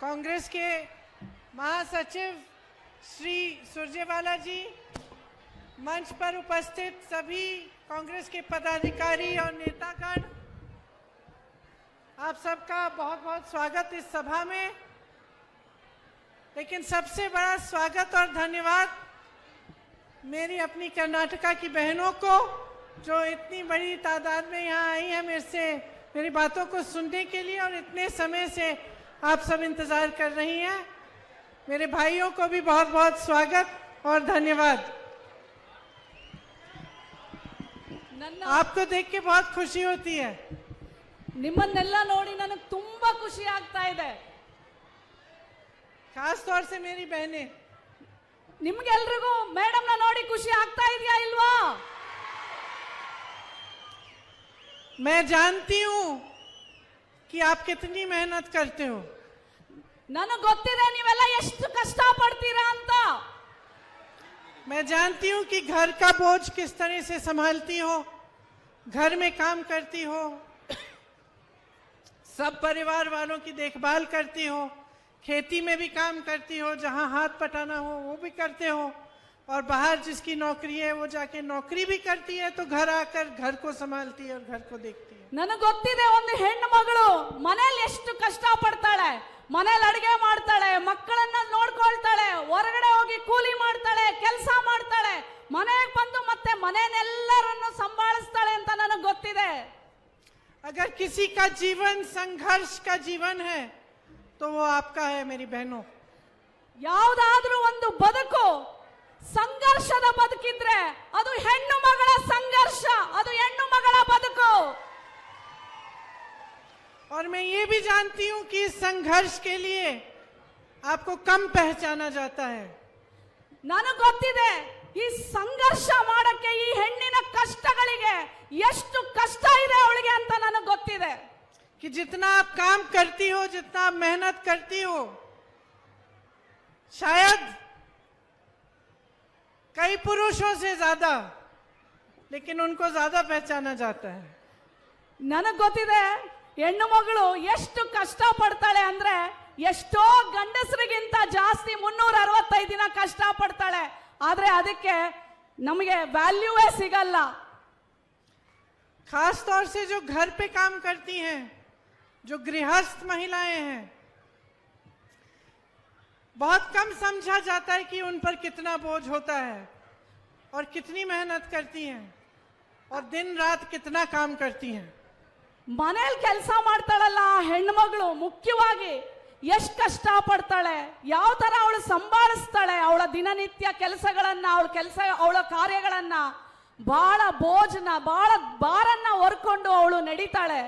कांग्रेस के महासचिव श्री सुरजेवाला जी, मंच पर उपस्थित सभी कांग्रेस के पदाधिकारी और नेतागण, आप सबका बहुत बहुत स्वागत इस सभा में। लेकिन सबसे बड़ा स्वागत और धन्यवाद मेरी अपनी कर्नाटका की बहनों को, जो इतनी बड़ी तादाद में यहाँ आई हैं मेरी बातों को सुनने के लिए, और इतने समय से आप सब इंतजार कर रही हैं। मेरे भाइयों को भी बहुत बहुत स्वागत और धन्यवाद। आपको देख के बहुत खुशी होती है। ನಿಮ್ಮನ್ನೆಲ್ಲ ನೋಡಿ ನನಗೆ ತುಂಬಾ ಖುಷಿ ಆಗ್ತಾ ಇದೆ। खास तौर से मेरी बहनें, ನಿಮ್ಗೆಲ್ರಿಗೂ ಮೇಡಮ್ ನ ನೋಡಿ ಖುಷಿ ಆಗ್ತಾ ಇದೆಯಾ ಇಲ್ವಾ? मैं जानती हूँ कि आप कितनी मेहनत करते हो। ನನಗೆ ಗೊತ್ತಿದೆ ನೀವೆಲ್ಲ ಎಷ್ಟು ಕಷ್ಟ ಪಡ್ತೀರಾ ಅಂತ। मैं जानती हूँ कि घर का बोझ किस तरह से संभालती हो, घर में काम करती हो, सब परिवार वालों की देखभाल करती हो, खेती में भी काम करती हो, जहाँ हाथ पटाना हो वो भी करते हो, और बाहर जिसकी नौकरी है वो जाके नौकरी भी करती है, तो घर आकर घर को संभालती है और घर को देखती है। ನನಗೆ ಗೊತ್ತಿದೆ ಒಂದು ಹೆಣ್ಣು ಮಗಳು ಮನೆಯಲ್ಲಿ ಎಷ್ಟು ಕಷ್ಟ ಪಡ್ತಾಳೆ, ಮನೆಯಲ್ಲಿ ಅಡಿಗೆ ಮಾಡ್ತಾಳೆ, ಮಕ್ಕಳನ್ನ ನೋಡ್ಕೊಳ್ತಾಳೆ, ಹೊರಗಡೆ ಹೋಗಿ ಕೂಲಿ ಮಾಡ್ತಾಳೆ, ಕೆಲಸ ಮಾಡ್ತಾಳೆ, ಮನೆಗೆ ಬಂದು ಮತ್ತೆ ಮನೆಯನ್ನೆಲ್ಲರನ್ನು ಸಂಭಾಳಿಸ್ತಾಳೆ ಅಂತ ನನಗೆ ಗೊತ್ತಿದೆ। अगर किसी का जीवन संघर्ष का जीवन है तो वो आपका है मेरी बहनों। ಯಾವುದಾದ್ರೂ ಒಂದು ಬದುಕು ಸಂಘರ್ಷದ ಬದುಕಿದ್ರೆ ಅದು ಹೆಣ್ಣು ಮಗಳ ಸಂಘರ್ಷ, ಅದು ಹೆಣ್ಣು ಮಗಳ ಬದುಕು। और मैं ये भी जानती हूँ कि इस संघर्ष के लिए आपको कम पहचाना जाता है। ನನಗೆ ಗೊತ್ತಿದೆ ಈ ಸಂಘರ್ಷ ಮಾಡಕ್ಕೆ ಈ ಹೆಣ್ಣಿನ ಕಷ್ಟಗಳಿಗೆ ಎಷ್ಟು ಕಷ್ಟ ಇದೆ ಅವಳಿಗೆ ಅಂತ ನನಗೆ ಗೊತ್ತಿದೆ। कि जितना आप काम करती हो, जितना आप मेहनत करती हो, शायद कई पुरुषों से ज्यादा, लेकिन उनको ज्यादा पहचाना जाता है। ನನಗೆ ಗೊತ್ತಿದೆ ಹೆಣ್ಣು ಮಗಳು ಎಷ್ಟು ಕಷ್ಟ ಪಡ್ತಾಳೆ ಅಂದ್ರೆ ಎಷ್ಟೋ ಗಂಡಸರಿಗಿಂತ ಜಾಸ್ತಿ 365 ದಿನ ಕಷ್ಟ ಪಡ್ತಾಳೆ, ಆದ್ರೆ ಅದಕ್ಕೆ ನಮಗೆ ವ್ಯಾಲ್ಯೂವೇ ಸಿಗಲ್ಲ। खास तौर से जो घर पे काम करती हैं, जो गृहस्थ महिलाएं हैं, बहुत कम समझा जाता है कि उन पर कितना बोझ होता है और कितनी मेहनत करती हैं और दिन रात कितना काम करती हैं। ಮನೆಯಲ್ಲಿ ಕೆಲಸ ಮಾಡ್ತಾಳಲ್ಲ ಆ ಹೆಣ್ಣು ಮಗಳು ಮುಖ್ಯವಾಗಿ ಎಷ್ಟು ಕಷ್ಟ ಪಡ್ತಾಳೆ, ಯಾವ ತರ ಅವಳು ಸಂಭಾಳಿಸ್ತಾಳೆ ಅವಳ ದಿನನಿತ್ಯ ಕೆಲಸಗಳನ್ನ, ಅವಳ ಕಾರ್ಯಗಳನ್ನ, ಬಹಳ ಬೋझನ ಬಹಳ ಭಾರನ್ನ ಹೊರ್ಕೊಂಡು ಅವಳು ನಡೀತಾಳೆ।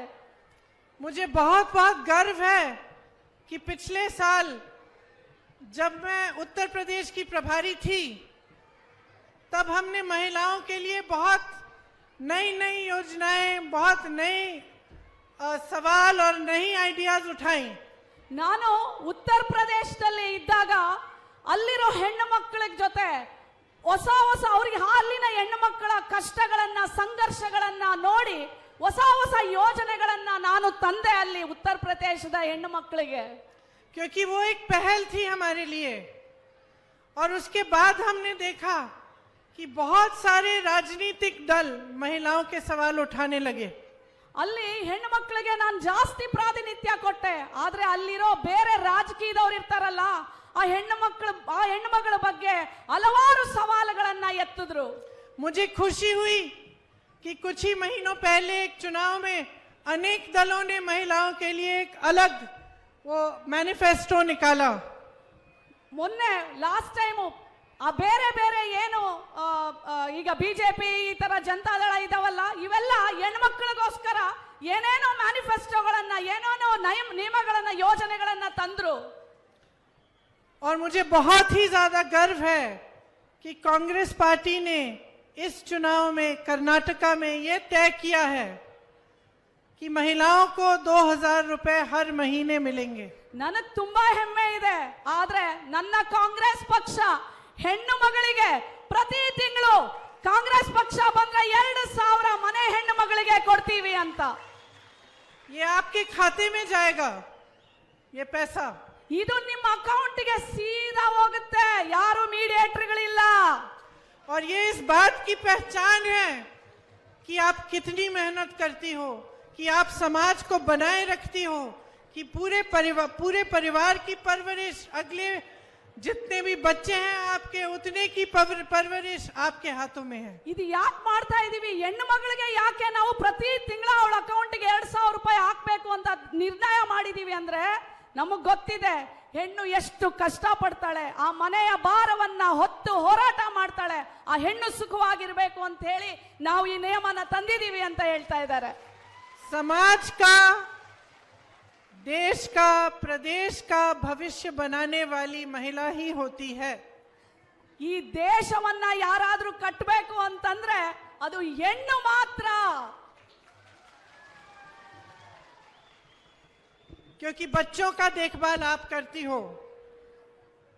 मुझे बहुत बहुत गर्व है कि पिछले साल जब मैं उत्तर प्रदेश की प्रभारी थी, तब हमने महिलाओं के लिए बहुत नई नई योजनाएं, बहुत नए सवाल और नई आइडियाज उठाई। ನಾನು ಉತ್ತರ ಪ್ರದೇಶದಲ್ಲಿ ಇದ್ದಾಗ ಅಲ್ಲಿರೋ ಹೆಣ್ಣು ಮಕ್ಕಳ ಜೊತೆ ಹೊಸ ಹೊಸ ಅವರಿಗೆ ಅಲ್ಲಿನ ಹೆಣ್ಣು ಮಕ್ಕಳ ಕಷ್ಟಗಳನ್ನ ಸಂಘರ್ಷಗಳನ್ನ ನೋಡಿ ಹೊಸ ಹೊಸ ಯೋಜನೆಗಳನ್ನ ನಾನು ತಂದೆ ಅಲ್ಲಿ ಉತ್ತರ ಪ್ರದೇಶದ ಹೆಣ್ಣು ಮಕ್ಕಳಿಗೆ। क्योंकि वो एक पहल थी हमारे लिए, और उसके बाद हमने देखा कि बहुत सारे राजनीतिक दल महिलाओं के सवाल उठाने लगे। ಅಲ್ಲಿ ಹೆಣ್ಣು ಮಕ್ಕಳಿಗೆ ನಾನು ಜಾಸ್ತಿ ಪ್ರಾತಿನಿಧ್ಯ ಕೊಟ್ಟೆ, ಆದ್ರೆ ಅಲ್ಲಿರೋ ಬೇರೆ ರಾಜಕೀಯದವ್ರು ಇರ್ತಾರಲ್ಲ ಆ ಹೆಣ್ಣು ಮಗಳ ಬಗ್ಗೆ ಹಲವಾರು ಸವಾಲುಗಳನ್ನ ಎತ್ತಿದ್ರು। मुझे खुशी हुई कि कुछ ही महीनों पहले एक चुनाव में अनेक दलों ने महिलाओं के लिए एक अलग वो मैनिफेस्टो निकाला। ಮೊನ್ನೆ ಲಾಸ್ಟ್ ಟೈಮು ಆ ಬೇರೆ ಬೇರೆ ಏನು ಈಗ ಬಿಜೆಪಿ ಈ ತರ ಜನತಾದಳ ಇದಾವಲ್ಲ, ಇವೆಲ್ಲ ಹೆಣ್ಮಕ್ಳಿಗೋಸ್ಕರ ಏನೇನೋ ಮ್ಯಾನಿಫೆಸ್ಟೋಗಳನ್ನ, ಏನೇನೋ ನಿಯಮಗಳನ್ನ, ಯೋಜನೆಗಳನ್ನ ತಂದ್ರು। और मुझे बहुत ही ज्यादा गर्व है कि कांग्रेस पार्टी ने इस चुनाव में कर्नाटका में ये तय किया है कि महिलाओं को 2000 रुपए हर महीने मिलेंगे। ನನಗೆ ತುಂಬಾ ಹೆಮ್ಮೆ ಇದೆ, ಆದ್ರೆ ನನ್ನ ಕಾಂಗ್ರೆಸ್ ಪಕ್ಷ ಹೆಣ್ಣು ಮಗಳಿಗೆ ಪ್ರತಿ ತಿಂಗಳು ಕಾಂಗ್ರೆಸ್ ಪಕ್ಷ ಬಂದ್ರೆ 2000 ಮನೆ ಹೆಣ್ಣು ಮಗಳಿಗೆ ಕೊಡ್ತೀವಿ ಅಂತ। ये आपके खाते में जाएगा ये पैसा। ಇದು ನಿಮ್ಮ ಅಕೌಂಟ್ಗೆ ಸೀದಾ ಹೋಗುತ್ತೆ, ಯಾರು ಮೀಡಿಯೇಟರ್ಗಳಿಲ್ಲ. और ये इस बात की पहचान है कि आप कितनी मेहनत करती हो, कि आप समाज को बनाए रखती हो, कि पूरे परिवार की परवरिश, अगले जितने भी बच्चे हैं आपके उतने की परवरिश आपके हाथों में है. ಇದು ಯಾಕೆ ಮಾಡ್ತಾ ಇದೀವಿ? ಹೆಣ್ಣು ಮಗಳಿಗೆ ಯಾಕೆ ನಾವು ಪ್ರತಿ ತಿಂಗಳ ಅವಳ ಅಕೌಂಟ್ಗೆ 2,000 ರೂಪಾಯಿ ಹಾಕ್ಬೇಕು ಅಂತ ನಿರ್ಣಯ ಮಾಡಿದೀವಿ ಅಂದ್ರೆ, ನಮಗ್ ಗೊತ್ತಿದೆ ಹೆಣ್ಣು ಎಷ್ಟು ಕಷ್ಟ ಪಡ್ತಾಳೆ, ಆ ಮನೆಯ ಭಾರವನ್ನ ಹೊತ್ತು ಹೋರಾಟ ಮಾಡ್ತಾಳೆ, ಆ ಹೆಣ್ಣು ಸುಖವಾಗಿರ್ಬೇಕು ಅಂತ ಹೇಳಿ ನಾವು ಈ ನಿಯಮನ ತಂದಿದೀವಿ ಅಂತ ಹೇಳ್ತಾ ಇದ್ದಾರೆ. समाज का, देश का, प्रदेश का भविष्य बनाने वाली महिला ही होती है. ಈ ದೇಶವನ್ನ ಯಾರಾದ್ರೂ ಕಟ್ಟಬೇಕು ಅಂತಂದ್ರೆ ಅದು ಹೆಣ್ಣು ಮಾತ್ರ. क्योंकि बच्चों का देखभाल आप करती हो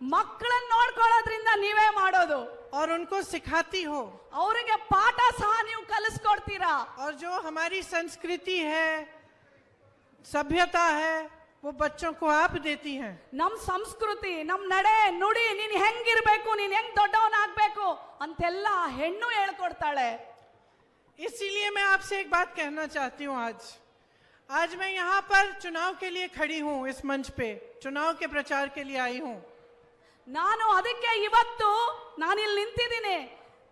ಮಕ್ಕಳನ್ನ ನೋಡ್ಕೊಳ್ಳೋದ್ರಿಂದ ನೀವೇ ಮಾಡೋದು, और उनको सिखाती हो, ಅವರಿಗೆ ಪಾಠ ಸಹ ನೀವು ಕಲಿಸ್ಕೊಡ್ತೀರಾ. और जो हमारी संस्कृति है, सभ्यता है, वो बच्चों को आप देती हैं. ನಮ್ ಸಂಸ್ಕೃತಿ, ನಮ್ ನಡೆ ನುಡಿ, ನೀನ್ ಹೆಂಗಿರ್ಬೇಕು, ನೀನ್ ಹೆಂಗ್ ದೊಡ್ಡವನಾಗ್ಬೇಕು ಅಂತೆಲ್ಲ ಹೆಣ್ಣು ಹೇಳ್ಕೊಡ್ತಾಳೆ. इसीलिए मैं आपसे एक बात कहना चाहती हूँ. आज मैं यहाँ पर चुनाव के लिए खड़ी हूँ, इस मंच पे चुनाव के प्रचार के लिए आई हूँ. ನಾನು ಅದಕ್ಕೆ ಇವತ್ತು ನಾನಿಲ್ಲಿ ನಿಂತಿದ್ದೀನಿ,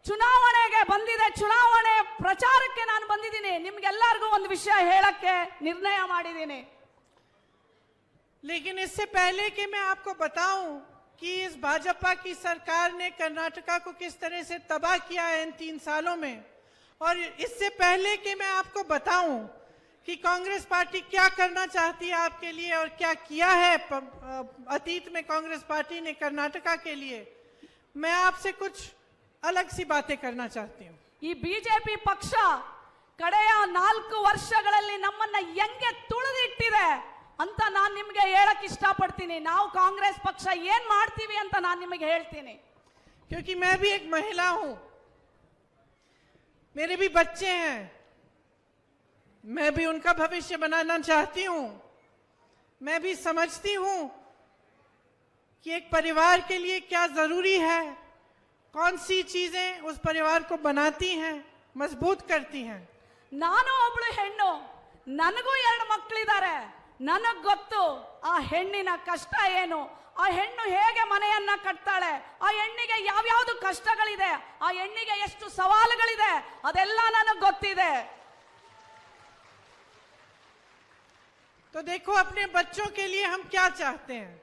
ಚುನಾವಣೆಗೆ ಬಂದಿದೆ, ಚುನಾವಣೆ ಪ್ರಚಾರಕ್ಕೆ ನಾನು ಬಂದಿದ್ದೀನಿ. ನಿಮ್ಗೆಲ್ಲರಿಗೂ ಒಂದು ವಿಷಯ ಹೇಳಕ್ಕೆ ನಿರ್ಣಯ ಮಾಡಿದ್ದೀನಿ. लेकिन इससे पहले कि मैं आपको बताऊं कि इस भाजपा की सरकार ने कर्नाटका को किस तरह से तबाह किया है इन 3 सालों में, और इससे पहले कि मैं आपको बताऊं कि कांग्रेस पार्टी क्या करना चाहती है आपके लिए और क्या किया है अतीत में कांग्रेस पार्टी ने कर्नाटका के लिए, मैं आपसे कुछ अलग सी बातें करना चाहती हूँ. ಈ ಬಿಜೆಪಿ ಪಕ್ಷ ಕಡೆಯ 4 ವರ್ಷಗಳಲ್ಲಿ ನಮ್ಮನ್ನ ಹೆಂಗೆ ತುಳಿದಿಟ್ಟಿದೆ ಅಂತ ನಾನು ನಿಮಗೆ ಹೇಳಕ್ ಇಷ್ಟಪಡ್ತೀನಿ. ನಾವು ಕಾಂಗ್ರೆಸ್ ಪಕ್ಷ ಏನ್ ಮಾಡ್ತೀವಿ ಅಂತ ನಾನು ನಿಮಗೆ ಹೇಳ್ತೀನಿ. क्योंकि मैं भी एक महिला हूं, मेरे भी बच्चे हैं, मैं भी उनका भविष्य बनाना चाहती हूं. मैं भी समझती हूं कि एक परिवार के लिए क्या जरूरी है, कौन सी चीजें उस परिवार को बनाती हैं, मजबूत करती हैं. ನಾನು ಒಬ್ಳು ಹೆಣ್ಣು, ನನಗೂ 2 ಮಕ್ಕಳಿದ್ದಾರೆ. ನನಗ್ ಗೊತ್ತು ಆ ಹೆಣ್ಣಿನ ಕಷ್ಟ ಏನು, ಆ ಹೆಣ್ಣು ಹೇಗೆ ಮನೆಯನ್ನ ಕಟ್ತಾಳೆ, ಆ ಹೆಣ್ಣಿಗೆ ಯಾವ್ಯಾವ್ದು ಕಷ್ಟಗಳಿದೆ, ಆ ಹೆಣ್ಣಿಗೆ ಎಷ್ಟು ಸವಾಲುಗಳಿದೆ, ಅದೆಲ್ಲ ನನಗ್ ಗೊತ್ತಿದೆ. तो देखो अपने बच्चों के लिए हम क्या चाहते हैं.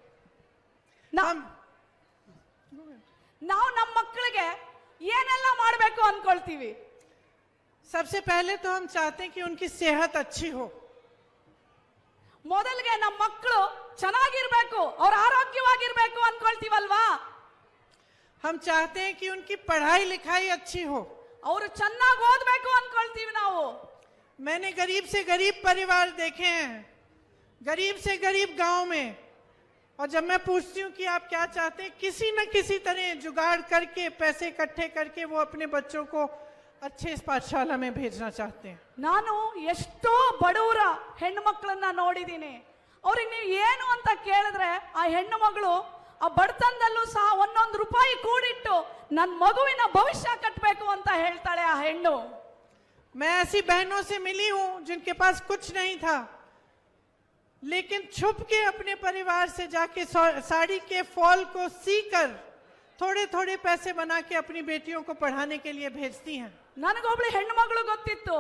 ನಾವು ನಮ್ಮ ಮಕ್ಕಳಿಗೆ ಏನೆಲ್ಲ ಮಾಡಬೇಕು ಅನ್ಕೊಳ್ತೀವಿ. सबसे पहले तो हम चाहते हैं कि उनकी सेहत अच्छी हो. ಮೊದಲಿಗೆ ನಮ್ಮ ಮಕ್ಕಳು ಚೆನ್ನಾಗಿರ್ಬೇಕು, ಅವ್ರ ಆರೋಗ್ಯವಾಗಿರ್ಬೇಕು ಅನ್ಕೊಳ್ತೀವಲ್ವಾ. हम चाहते हैं कि उनकी पढ़ाई लिखाई अच्छी हो. ಅವರು ಚೆನ್ನಾಗಿ ಓದ್ಬೇಕು ಅನ್ಕೊಳ್ತೀವಿ ನಾವು. मैंने गरीब से गरीब परिवार देखे हैं, गरीब से गरीब गांव में, और जब मैं पूछती हूँ कि आप क्या चाहते हैं, किसी न किसी तरह जुगाड़ करके, पैसे इकट्ठे करके वो अपने बच्चों को अच्छे इस पाठशाला में भेजना चाहते हैं. ನಾನು ಎಷ್ಟೋ ಬಡವರ ಹೆಣ್ಣು ಮಕ್ಕಳನ್ನ ನೋಡಿದ್ದೀನಿ. ಅವ್ರಿಗೆ ನೀವು ಏನು ಅಂತ ಕೇಳಿದ್ರೆ ಆ ಹೆಣ್ಣು ಮಗಳು ಆ ಬಡತನದಲ್ಲೂ ಸಹ 1 ರೂಪಾಯಿ ಕೂಡಿಟ್ಟು ನನ್ನ ಮಗುವಿನ ಭವಿಷ್ಯ ಕಟ್ಟಬೇಕು ಅಂತ ಹೇಳ್ತಾಳೆ ಆ ಹೆಣ್ಣು. मैं ऐसी बहनों से मिली हूं जिनके पास कुछ नहीं था, लेकिन छुप के अपने परिवार से जाके साड़ी के फॉल को सीकर थोड़े थोड़े पैसे बना के अपनी बेटियों को पढ़ाने के लिए भेजती हैं. ನನಗೊಬ್ಳು ಹೆಣ್ಣು ಮಗಳು ಗೊತ್ತಿತ್ತು,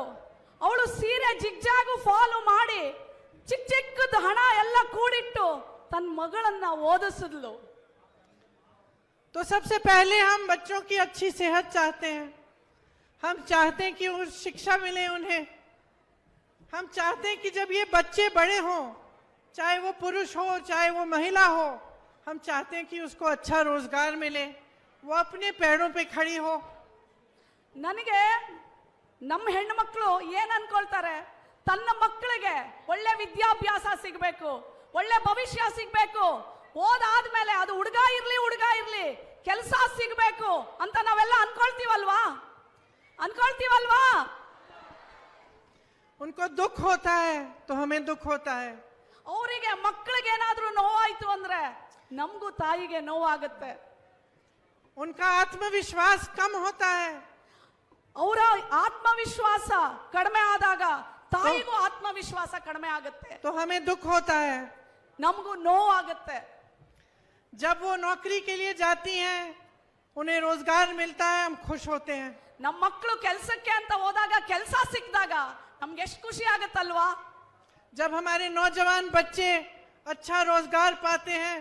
ಅವಳು ಸೀರೆ ಜಿಗ್ಜಾಗು ಫಾಲು ಮಾಡಿ ಚಿಕ್ಕ ಚಿಕ್ಕದ ಹಣ ಎಲ್ಲ ಕೂಡಿಟ್ಟು ತನ್ನ ಮಗಳನ್ನ ಓದಿಸಿದ್ಲು. तो सबसे पहले हम बच्चों की अच्छी सेहत चाहते हैं. हम चाहते हैं कि उस शिक्षा मिले उन्हें. हम चाहते हैं कि जब ये बच्चे बड़े हों, चाहे वो पुरुष हो चाहे वो महिला हो, हम चाहते हैं कि उसको अच्छा रोजगार मिले, वो अपने पैरों पे खड़ी हो. ನನಗೆ ನಮ್ಮ ಹೆಣ್ಣು ಮಕ್ಕಳು ಏನ್ ಅನ್ಕೊಳ್ತಾರೆ, ತನ್ನ ಮಕ್ಕಳಿಗೆ ಒಳ್ಳೆ ವಿದ್ಯಾಭ್ಯಾಸ ಸಿಗ್ಬೇಕು, ಒಳ್ಳೆ ಭವಿಷ್ಯ ಸಿಗ್ಬೇಕು, ಓದಾದ್ಮೇಲೆ ಅದು ಹುಡುಗ ಇರ್ಲಿ ಕೆಲಸ ಸಿಗ್ಬೇಕು ಅಂತ ನಾವೆಲ್ಲ ಅನ್ಕೊಳ್ತೀವಲ್ವಾ. उनको दुख होता है तो हमें दुख होता है. ಅವರಿಗೆ ಮಕ್ಕಳಿಗೇನಾದ್ರೂ ನೋವಾಯ್ತು ಅಂದ್ರೆ ನಮಗೂ ತಾಯಿಗೆ ನೋವಾಗುತ್ತೆ. उनका आत्मविश्वास कम होता है. ಅವರ ಆತ್ಮವಿಶ್ವಾಸ ಕಡಿಮೆ ಆದಾಗ ತಾಯಿಗೂ ಆತ್ಮವಿಶ್ವಾಸ ಕಡಿಮೆ ಆಗುತ್ತೆ. तो हमें दुख होता है. ನಮಗೂ ನೋವಾಗುತ್ತೆ. जब वो नौकरी के लिए जाती हैं, उन्हें रोजगार मिलता है, हम खुश होते हैं. ನಮ್ಮ ಮಕ್ಕಳು ಕೆಲಸಕ್ಕೆ ಅಂತ ಹೋದಾಗ ಕೆಲಸ ಸಿಕ್ಕಿದಾಗ ನಮ್ಗೆ ಎಷ್ಟು ಖುಷಿ ಆಗುತ್ತಲ್ವಾ. जब हमारे नौजवान बच्चे अच्छा रोजगार पाते हैं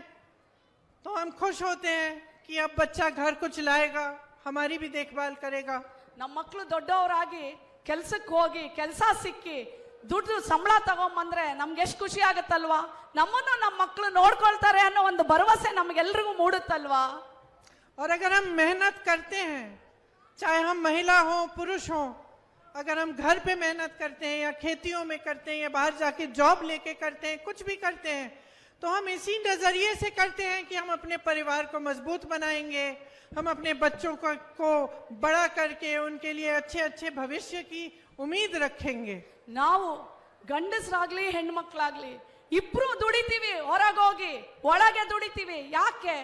तो हम खुश होते हैं कि अब बच्चा घर को चलाएगा, हमारी भी देखभाल करेगा. ನಮ್ಮ ಮಕ್ಕಳು ದೊಡ್ಡವರಾಗಿ ಕೆಲ್ಸಕ್ಕೆ ಹೋಗಿ ಕೆಲಸ ಸಿಕ್ಕಿ ದುಡ್ಡು ಸಂಬಳ ತಗೊಂಬಂದ್ರೆ ನಮ್ಗೆ ಎಷ್ಟು ಖುಷಿ ಆಗುತ್ತಲ್ವಾ. ನಮ್ಮನ್ನು ನಮ್ಮ ಮಕ್ಕಳು ನೋಡ್ಕೊಳ್ತಾರೆ ಅನ್ನೋ ಒಂದು ಭರವಸೆ ನಮ್ಗೆಲ್ರಿಗೂ ಮೂಡುತ್ತಲ್ವಾ. और अगर हम मेहनत करते हैं, चाहे हम महिला हो पुरुष हो, अगर हम घर पे मेहनत करते हैं या खेतियों में करते हैं या बाहर जाके जॉब लेके करते हैं, कुछ भी करते हैं, तो हम इसी नजरिए से करते हैं कि हम अपने परिवार को मजबूत बनाएंगे, हम अपने बच्चों को बड़ा करके उनके लिए अच्छे अच्छे भविष्य की उम्मीद रखेंगे. ನಾವು ಗಂಡಸರಾಗ್ಲಿ ಹೆಣ್ಮಕ್ಳಾಗ್ಲಿ ಇಬ್ರು ದುಡಿತೀವಿ, ಹೊರಗೋಗಿ ಒಳಗೆ ದುಡಿತೀವಿ. ಯಾಕೆ?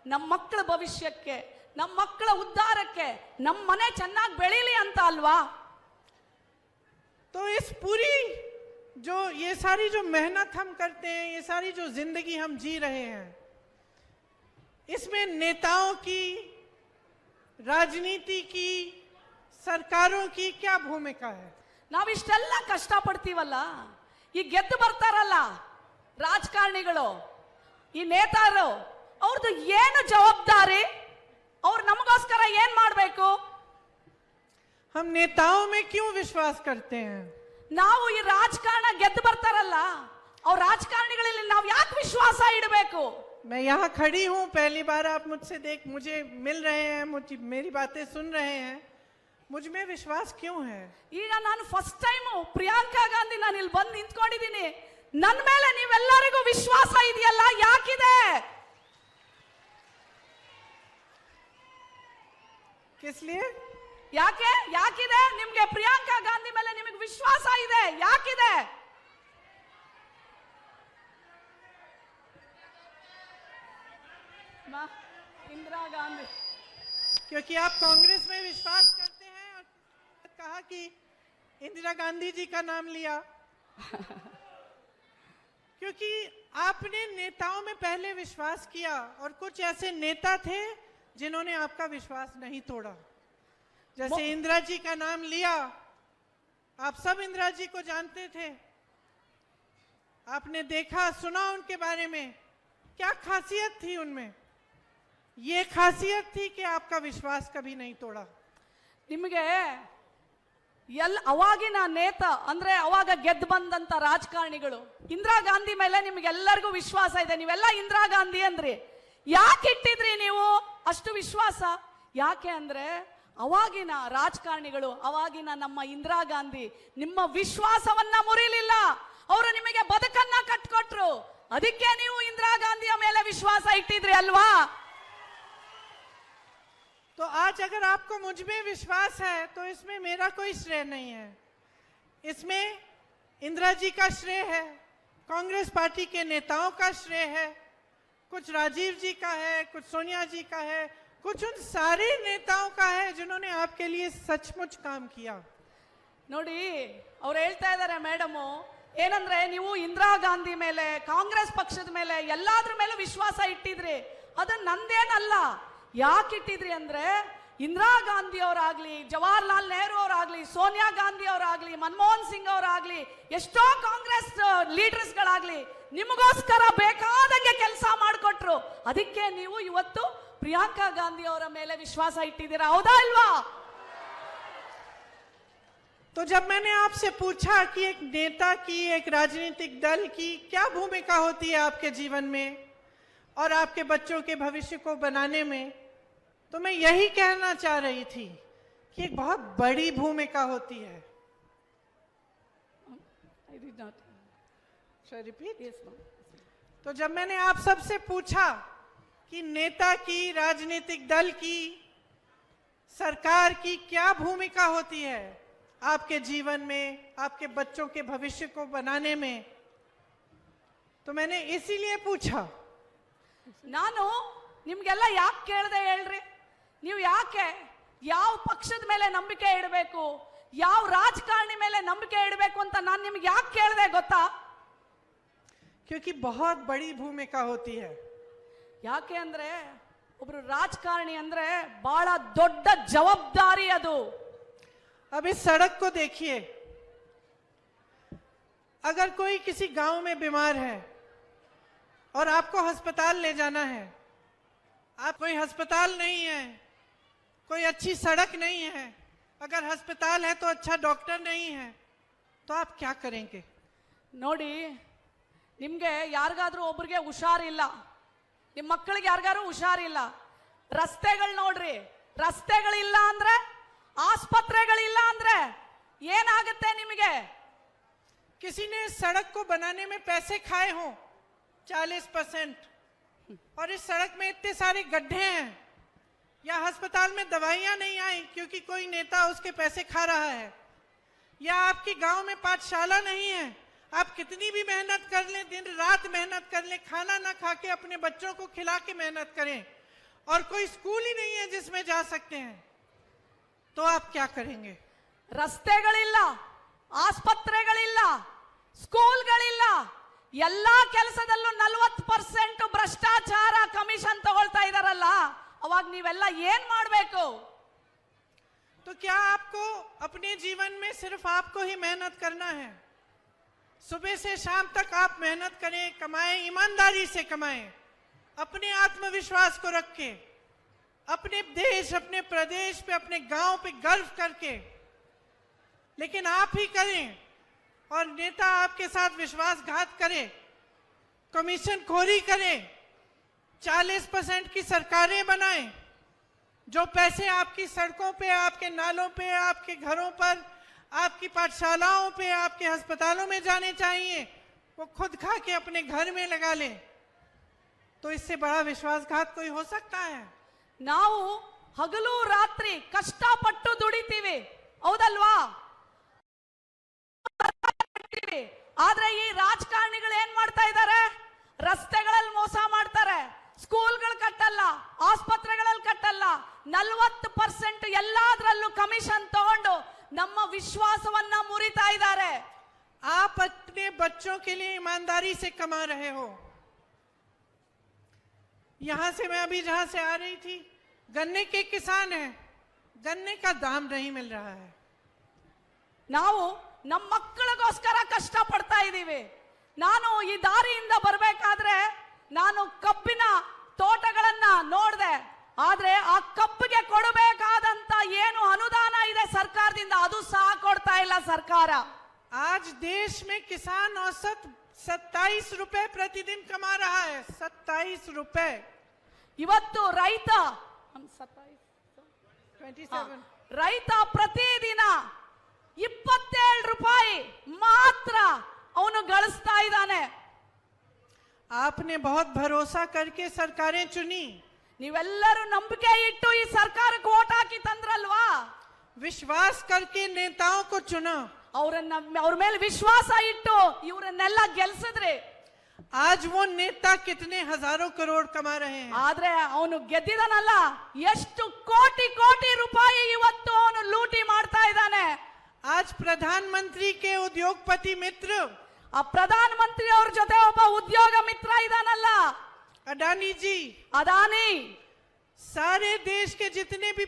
ನಮ್ಮ ಮಕ್ಕಳ ಭವಿಷ್ಯಕ್ಕೆ, ನಮ್ಮ ಮಕ್ಕಳ ಉದ್ಧಾರಕ್ಕೆ, ನಮ್ಮ ಮನೆ ಚೆನ್ನಾಗಿ ಬೆಳೀಲಿ ಅಂತ ಅಲ್ವಾ. तो इस पूरी जो ये सारी जो मेहनत हम करते हैं, ये सारी जो जिंदगी हम जी रहे हैं, इसमें नेताओं की, राजनीति की, सरकारों की क्या भूमिका है? ನಾವಿಷ್ಟೆಲ್ಲ ಕಷ್ಟ ಪಡ್ತೀವಲ್ಲ, ಈ ಗೆದ್ದು ಬರ್ತಾರಲ್ಲ ರಾಜಕಾರಣಿಗಳು, ಈ ನೇತಾರು, ಅವ್ರದ್ದು ಏನು ಜವಾಬ್ದಾರಿ? ಅವ್ರು ನಮಗೋಸ್ಕರ ಏನ್ ಮಾಡ್ಬೇಕು? हम नेताओं में क्यों विश्वास करते हैं? ನಾವು ಈ ರಾಜಕಾರಣ ಗೆದ್ದು ಬರ್ತಾರಲ್ಲ ಅವ್ರ ರಾಜಕಾರಣಿಗಳಲ್ಲಿ ನಾವು ಯಾಕೆ ವಿಶ್ವಾಸ ಇಡಬೇಕು? मैं यहाँ खड़ी हूँ, पहली बार आप मुझे मिल रहे हैं, मेरी बातें सुन रहे हैं, मुझ में विश्वास क्यों है? ಈಗ ನಾನು ಫಸ್ಟ್ ಟೈಮ್ ಪ್ರಿಯಾಂಕಾ ಗಾಂಧಿ ನಾನು ಇಲ್ಲಿ ಬಂದು ನಿಂತ್ಕೊಂಡಿದ್ದೀನಿ, ನನ್ನ ಮೇಲೆ ನೀವೆಲ್ಲರಿಗೂ ವಿಶ್ವಾಸ ಇದೆಯಲ್ಲ, ಯಾಕಿದೆ? किस लिए? ಯಾಕಿದೆ ನಿಮ್ಗೆ? ಪ್ರಿಯಾಂಕಾ ಗಾಂಧಿ ಮೇಲೆ ನಿಮಗೆ ವಿಶ್ವಾಸ ಇದೆ, ಯಾಕಿದೆ? इंदिरा गांधी, क्योंकि आप कांग्रेस में विश्वास करते हैं और कहा कि इंदिरा गांधी जी का नाम लिया. क्योंकि आपने नेताओं में पहले विश्वास किया और कुछ ऐसे नेता थे जिन्होंने आपका विश्वास नहीं तोड़ा. जैसे इंदिरा जी का नाम लिया, आप सब इंदिरा जी को जानते थे, आपने देखा सुना उनके बारे में, क्या खासियत थी उनमें? ये खासियत थी कि आपका विश्वास कभी नहीं तोड़ा. ನಿಮಗೆ ಅವಾಗಿನ ನೇತ ಅಂದ್ರೆ ಅವಾಗ ಗೆದ್ದು ಬಂದಂತ ರಾಜಕಾರಣಿಗಳು, ಇಂದಿರಾ ಗಾಂಧಿ ಮೇಲೆ ನಿಮ್ಗೆಲ್ಲರಿಗೂ ವಿಶ್ವಾಸ ಇದೆ, ನೀವೆಲ್ಲ ಇಂದಿರಾ ಗಾಂಧಿ ಅಂದ್ರಿ. ಯಾಕೆ ಇಟ್ಟಿದ್ರಿ ನೀವು ಅಷ್ಟು ವಿಶ್ವಾಸ? ಯಾಕೆ ಅಂದ್ರೆ ಅವಾಗಿನ ರಾಜಕಾರಣಿಗಳು, ಅವಾಗಿನ ನಮ್ಮ ಇಂದಿರಾ ಗಾಂಧಿ ನಿಮ್ಮ ವಿಶ್ವಾಸವನ್ನ ಮುರಿಲಿಲ್ಲ, ಅವರು ನಿಮಗೆ ಬದುಕನ್ನ ಕಟ್ಕೊಟ್ರು. ಅದಕ್ಕೆ ನೀವು ಇಂದಿರಾ ಗಾಂಧಿಯ ಮೇಲೆ ವಿಶ್ವಾಸ ಇಟ್ಟಿದ್ರಿ ಅಲ್ವಾ. तो आज अगर आपको मुझ में विश्वास है तो इसमें मेरा कोई श्रेय नहीं है, इसमें इंदिरा जी का श्रेय है, कांग्रेस पार्टी के नेताओं का श्रेय है, कुछ राजीव जी का है, कुछ सोनिया जी का है, कुछ उन सारे नेताओं का है जिन्होंने आपके लिए सचमुच काम किया. ನೋಡಿ ಅವ್ರು ಹೇಳ್ತಾ ಇದ್ದಾರೆ ಮೇಡಮ್, ಏನಂದ್ರೆ ನೀವು ಇಂದಿರಾ ಗಾಂಧಿ ಮೇಲೆ, ಕಾಂಗ್ರೆಸ್ ಪಕ್ಷದ ಮೇಲೆ, ಎಲ್ಲಾದ್ರ ಮೇಲೂ ವಿಶ್ವಾಸ ಇಟ್ಟಿದ್ರಿ. ಅದು ನಂದೇನಲ್ಲ. ಯಾಕೆ ಇಟ್ಟಿದ್ರಿ ಅಂದ್ರೆ ಇಂದಿರಾ ಗಾಂಧಿ ಅವರಾಗ್ಲಿ, ಜವಾಹರ್ಲಾಲ್ ನೆಹರು ಅವರಾಗ್ಲಿ, ಸೋನಿಯಾ ಗಾಂಧಿ ಅವರಾಗ್ಲಿ, ಮನಮೋಹನ್ ಸಿಂಗ್ ಅವರಾಗ್ಲಿ, ಎಷ್ಟೋ ಕಾಂಗ್ರೆಸ್ ಲೀಡರ್ಸ್ ಗಳಾಗ್ಲಿ ನಿಮಗೋಸ್ಕರ ಬೇಕಾದಂಗೆ ಕೆಲಸ ಮಾಡಿಕೊಟ್ರು. ಅದಕ್ಕೆ ನೀವು ಇವತ್ತು ಪ್ರಿಯಾಂಕಾ ಗಾಂಧಿ ಅವರ ಮೇಲೆ ವಿಶ್ವಾಸ ಇಟ್ಟಿದ್ದೀರಾ, ಹೌದಾ ಅಲ್ವಾ? तो जब मैंने आपसे पूछा कि एक नेता की, एक राजनीतिक दल की क्या भूमिका होती है आपके जीवन में और आपके बच्चों के भविष्य को बनाने में, तो मैं यही कहना चाह रही थी कि एक बहुत बड़ी भूमिका होती है. तो जब मैंने आप सबसे पूछा कि नेता की, राजनीतिक दल की, सरकार की क्या भूमिका होती है आपके जीवन में, आपके बच्चों के भविष्य को बनाने में, तो तो मैंने इसीलिए पूछा। ನಾನು ನಿಮ್ಗೆಲ್ಲ ಯಾಕೆ ಕೇಳ್ದೆ ಹೇಳ್ರಿ? ನೀವು ಯಾಕೆ ಯಾವ ಪಕ್ಷದ ಮೇಲೆ ನಂಬಿಕೆ ಇಡಬೇಕು, ಯಾವ ರಾಜಕಾರಣಿ ಮೇಲೆ ನಂಬಿಕೆ ಇಡಬೇಕು ಅಂತ ನಾನು ನಿಮ್ಗೆ ಯಾಕೆ ಕೇಳ್ದೆ ಗೊತ್ತಾ? क्योंकि बहुत बड़ी भूमिका होती है। ಯಾಕೆ ಅಂದ್ರೆ ಒಬ್ರು ರಾಜಕಾರಣಿ ಅಂದ್ರೆ ಬಹಳ ದೊಡ್ಡ ಜವಾಬ್ದಾರಿ ಅದು। अब इस सड़क को देखिए, अगर कोई किसी गांव में बीमार है और आपको अस्पताल ले जाना है, आप कोई अस्पताल नहीं है, कोई अच्छी सड़क नहीं है, अगर अस्पताल है तो अच्छा डॉक्टर नहीं है, तो आप क्या करेंगे? ನೋಡಿ, ನಿಮ್ಗೆ ಯಾರಿಗಾದ್ರೂ ಒಬ್ರಿಗೆ ಹುಷಾರಿಲ್ಲ, ನಿಮ್ಮ ಮಕ್ಕಳಿಗೆ ಯಾರಿಗಾರು ಹುಷಾರಿಲ್ಲ, ರಸ್ತೆಗಳು ನೋಡ್ರಿ, ರಸ್ತೆಗಳಿಲ್ಲ ಅಂದ್ರೆ, ಆಸ್ಪತ್ರೆಗಳಿಲ್ಲ ಅಂದ್ರೆ ಏನಾಗುತ್ತೆ ನಿಮಗೆ? किसी ने सड़क को बनाने में पैसे खाए हों 40%, और इस सड़क में इतने सारे गड्ढे हैं, या अस्पताल में दवाइयां नहीं आई क्योंकि कोई नेता उसके पैसे खा रहा है, या आपके गांव में पाठशाला नहीं है, आप कितनी भी मेहनत कर लें, दिन रात मेहनत कर लें, खाना ना खा के अपने बच्चों को खिला के मेहनत करें, और कोई स्कूल ही नहीं है जिसमें जा सकते हैं, तो आप क्या करेंगे? ರಸ್ತೆಗಳಿಲ್ಲ, ಆಸ್ಪತ್ರೆಗಳಿಲ್ಲ, ಸ್ಕೂಲ್ಗಳಿಲ್ಲ, ಎಲ್ಲಾ ಕೆಲಸದಲ್ಲೂ 40% ಭ್ರಷ್ಟಾಚಾರ, ಕಮಿಷನ್ ತಗೊಳ್ತಾ ಇದಾರಲ್ಲ, ಅವಾಗ ನೀವೆಲ್ಲ ಏನ್ ಮಾಡ್ಬೇಕು? तो क्या आपको अपने जीवन में सिर्फ आपको ही मेहनत करना है? सुबह से शाम तक आप मेहनत करें, कमाएं, ईमानदारी से कमाएं, अपने आत्मविश्वास को रखें, अपने देश, अपने प्रदेश पे, अपने गांव पे गर्व करके, लेकिन आप ही करें और नेता आपके साथ विश्वासघात करे, कमीशन खोरी करे, 40% की सरकारें बनाएं, जो पैसे आपकी सड़कों पे, आपके नालों पे, आपके घरों पर, आपकी पाठशालाओं पे, आपके अस्पतालों में जाने चाहिए, वो खुद खा के अपने घर में लगा ले, तो इससे बड़ा विश्वासघात कोई हो सकता है? ನಾವು ಹಗಲು ರಾತ್ರಿ ಕಷ್ಟಪಟ್ಟು ದುಡಿತೀವಿ, ಹೌದಲ್ವಾ? ಆದ್ರೆ ಈ ರಾಜಕಾರಣಿಗಳು ಏನ್ ಮಾಡ್ತಾ ಇದ್ದಾರೆ? ರಸ್ತೆಗಳಲ್ಲಿ ಮೋಸ ಮಾಡ್ತಾರೆ, ಸ್ಕೂಲ್ಗಳು ಕಟ್ಟಲ್ಲ, ಆಸ್ಪತ್ರೆಗಳಲ್ಲಿ ಕಟ್ಟಲ್ಲ, 40% ಎಲ್ಲಾದ್ರಲ್ಲೂ ಕಮಿಷನ್ ತಗೊಂಡು ನಮ್ಮ ವಿಶ್ವಾಸವನ್ನ ಮುರಿತಾ ಇದ್ದಾರೆ। आप अपने बच्चों के लिए ईमानदारी से कमा रहे हो। यहां से मैं अभी जहां से आ रही थी, गन्ने के किसान हैं, गन्ने का दाम नहीं मिल रहा है। ನಾವು ನಮ್ಮ ಮಕ್ಕಳಿಗೋಸ್ಕರ ಕಷ್ಟ ಪಡ್ತಾ ಇದ್ದೀವಿ। ನಾನು ಈ ದಾರಿಯಿಂದ ಬರಬೇಕಾದ್ರೆ ನಾನು ಕಬ್ಬಿನ ತೋಟಗಳನ್ನ ನೋಡಿದೆ, ಆದ್ರೆ ಆ ಕಬ್ಬಿಗೆ ಕೊಡಬೇಕಾದಂತ ಏನು ಅನುದಾನ ಇದೆ ಸರ್ಕಾರದಿಂದ, ಅದು ಸಹ ಕೊಡ್ತಾ ಇಲ್ಲ ಸರ್ಕಾರ। आज देश में किसान औसत 27 रुपए प्रतिदिन कमा रहा है, 27 रुपए। ಇವತ್ತು ರೈತ 27 ರೈತ ಪ್ರತಿದಿನ 27 ರೂಪಾಯಿ ಮಾತ್ರ ಅವನು ಗಳಿಸ್ತಾ ಇದ್ದಾನೆ। आपने बहुत भरोसा करके सरकारें चुनी, ನೀವೆಲ್ಲರೂ ನಂಬಿಕೆ ಇಟ್ಟು ಈ ಸರ್ಕಾರಕ್ಕೆ ವೋಟ್ ಹಾಕಿ ತಂದ್ರಲ್ವಾ? विश्वास करके नेताओं को चुना, ಅವ್ರ ಮೇಲೆ ವಿಶ್ವಾಸ ಇಟ್ಟು ಇವರನ್ನೆಲ್ಲ ಗೆಲ್ಸಿದ್ರಿ। आज वो नेता कितने हजारों करोड़ कमा रहे हैं। ಆದ್ರೆ ಅವನು ಗೆದ್ದಿದಾನಲ್ಲ, ಎಷ್ಟು ಕೋಟಿ ಕೋಟಿ ರೂಪಾಯಿ ಇವತ್ತು ಅವನು ಲೂಟಿ ಮಾಡ್ತಾ ಇದ್ದಾನೆ। आज प्रधानमंत्री के उद्योगपति मित्र, ಆ ಪ್ರಧಾನ ಮಂತ್ರಿ ಅವ್ರ ಜೊತೆ ಒಬ್ಬ ಉದ್ಯೋಗ ಮಿತ್ರ ಇದಾನಲ್ಲ, अडानी जी, ಅದಾನಿ, सारे देश के जितने भी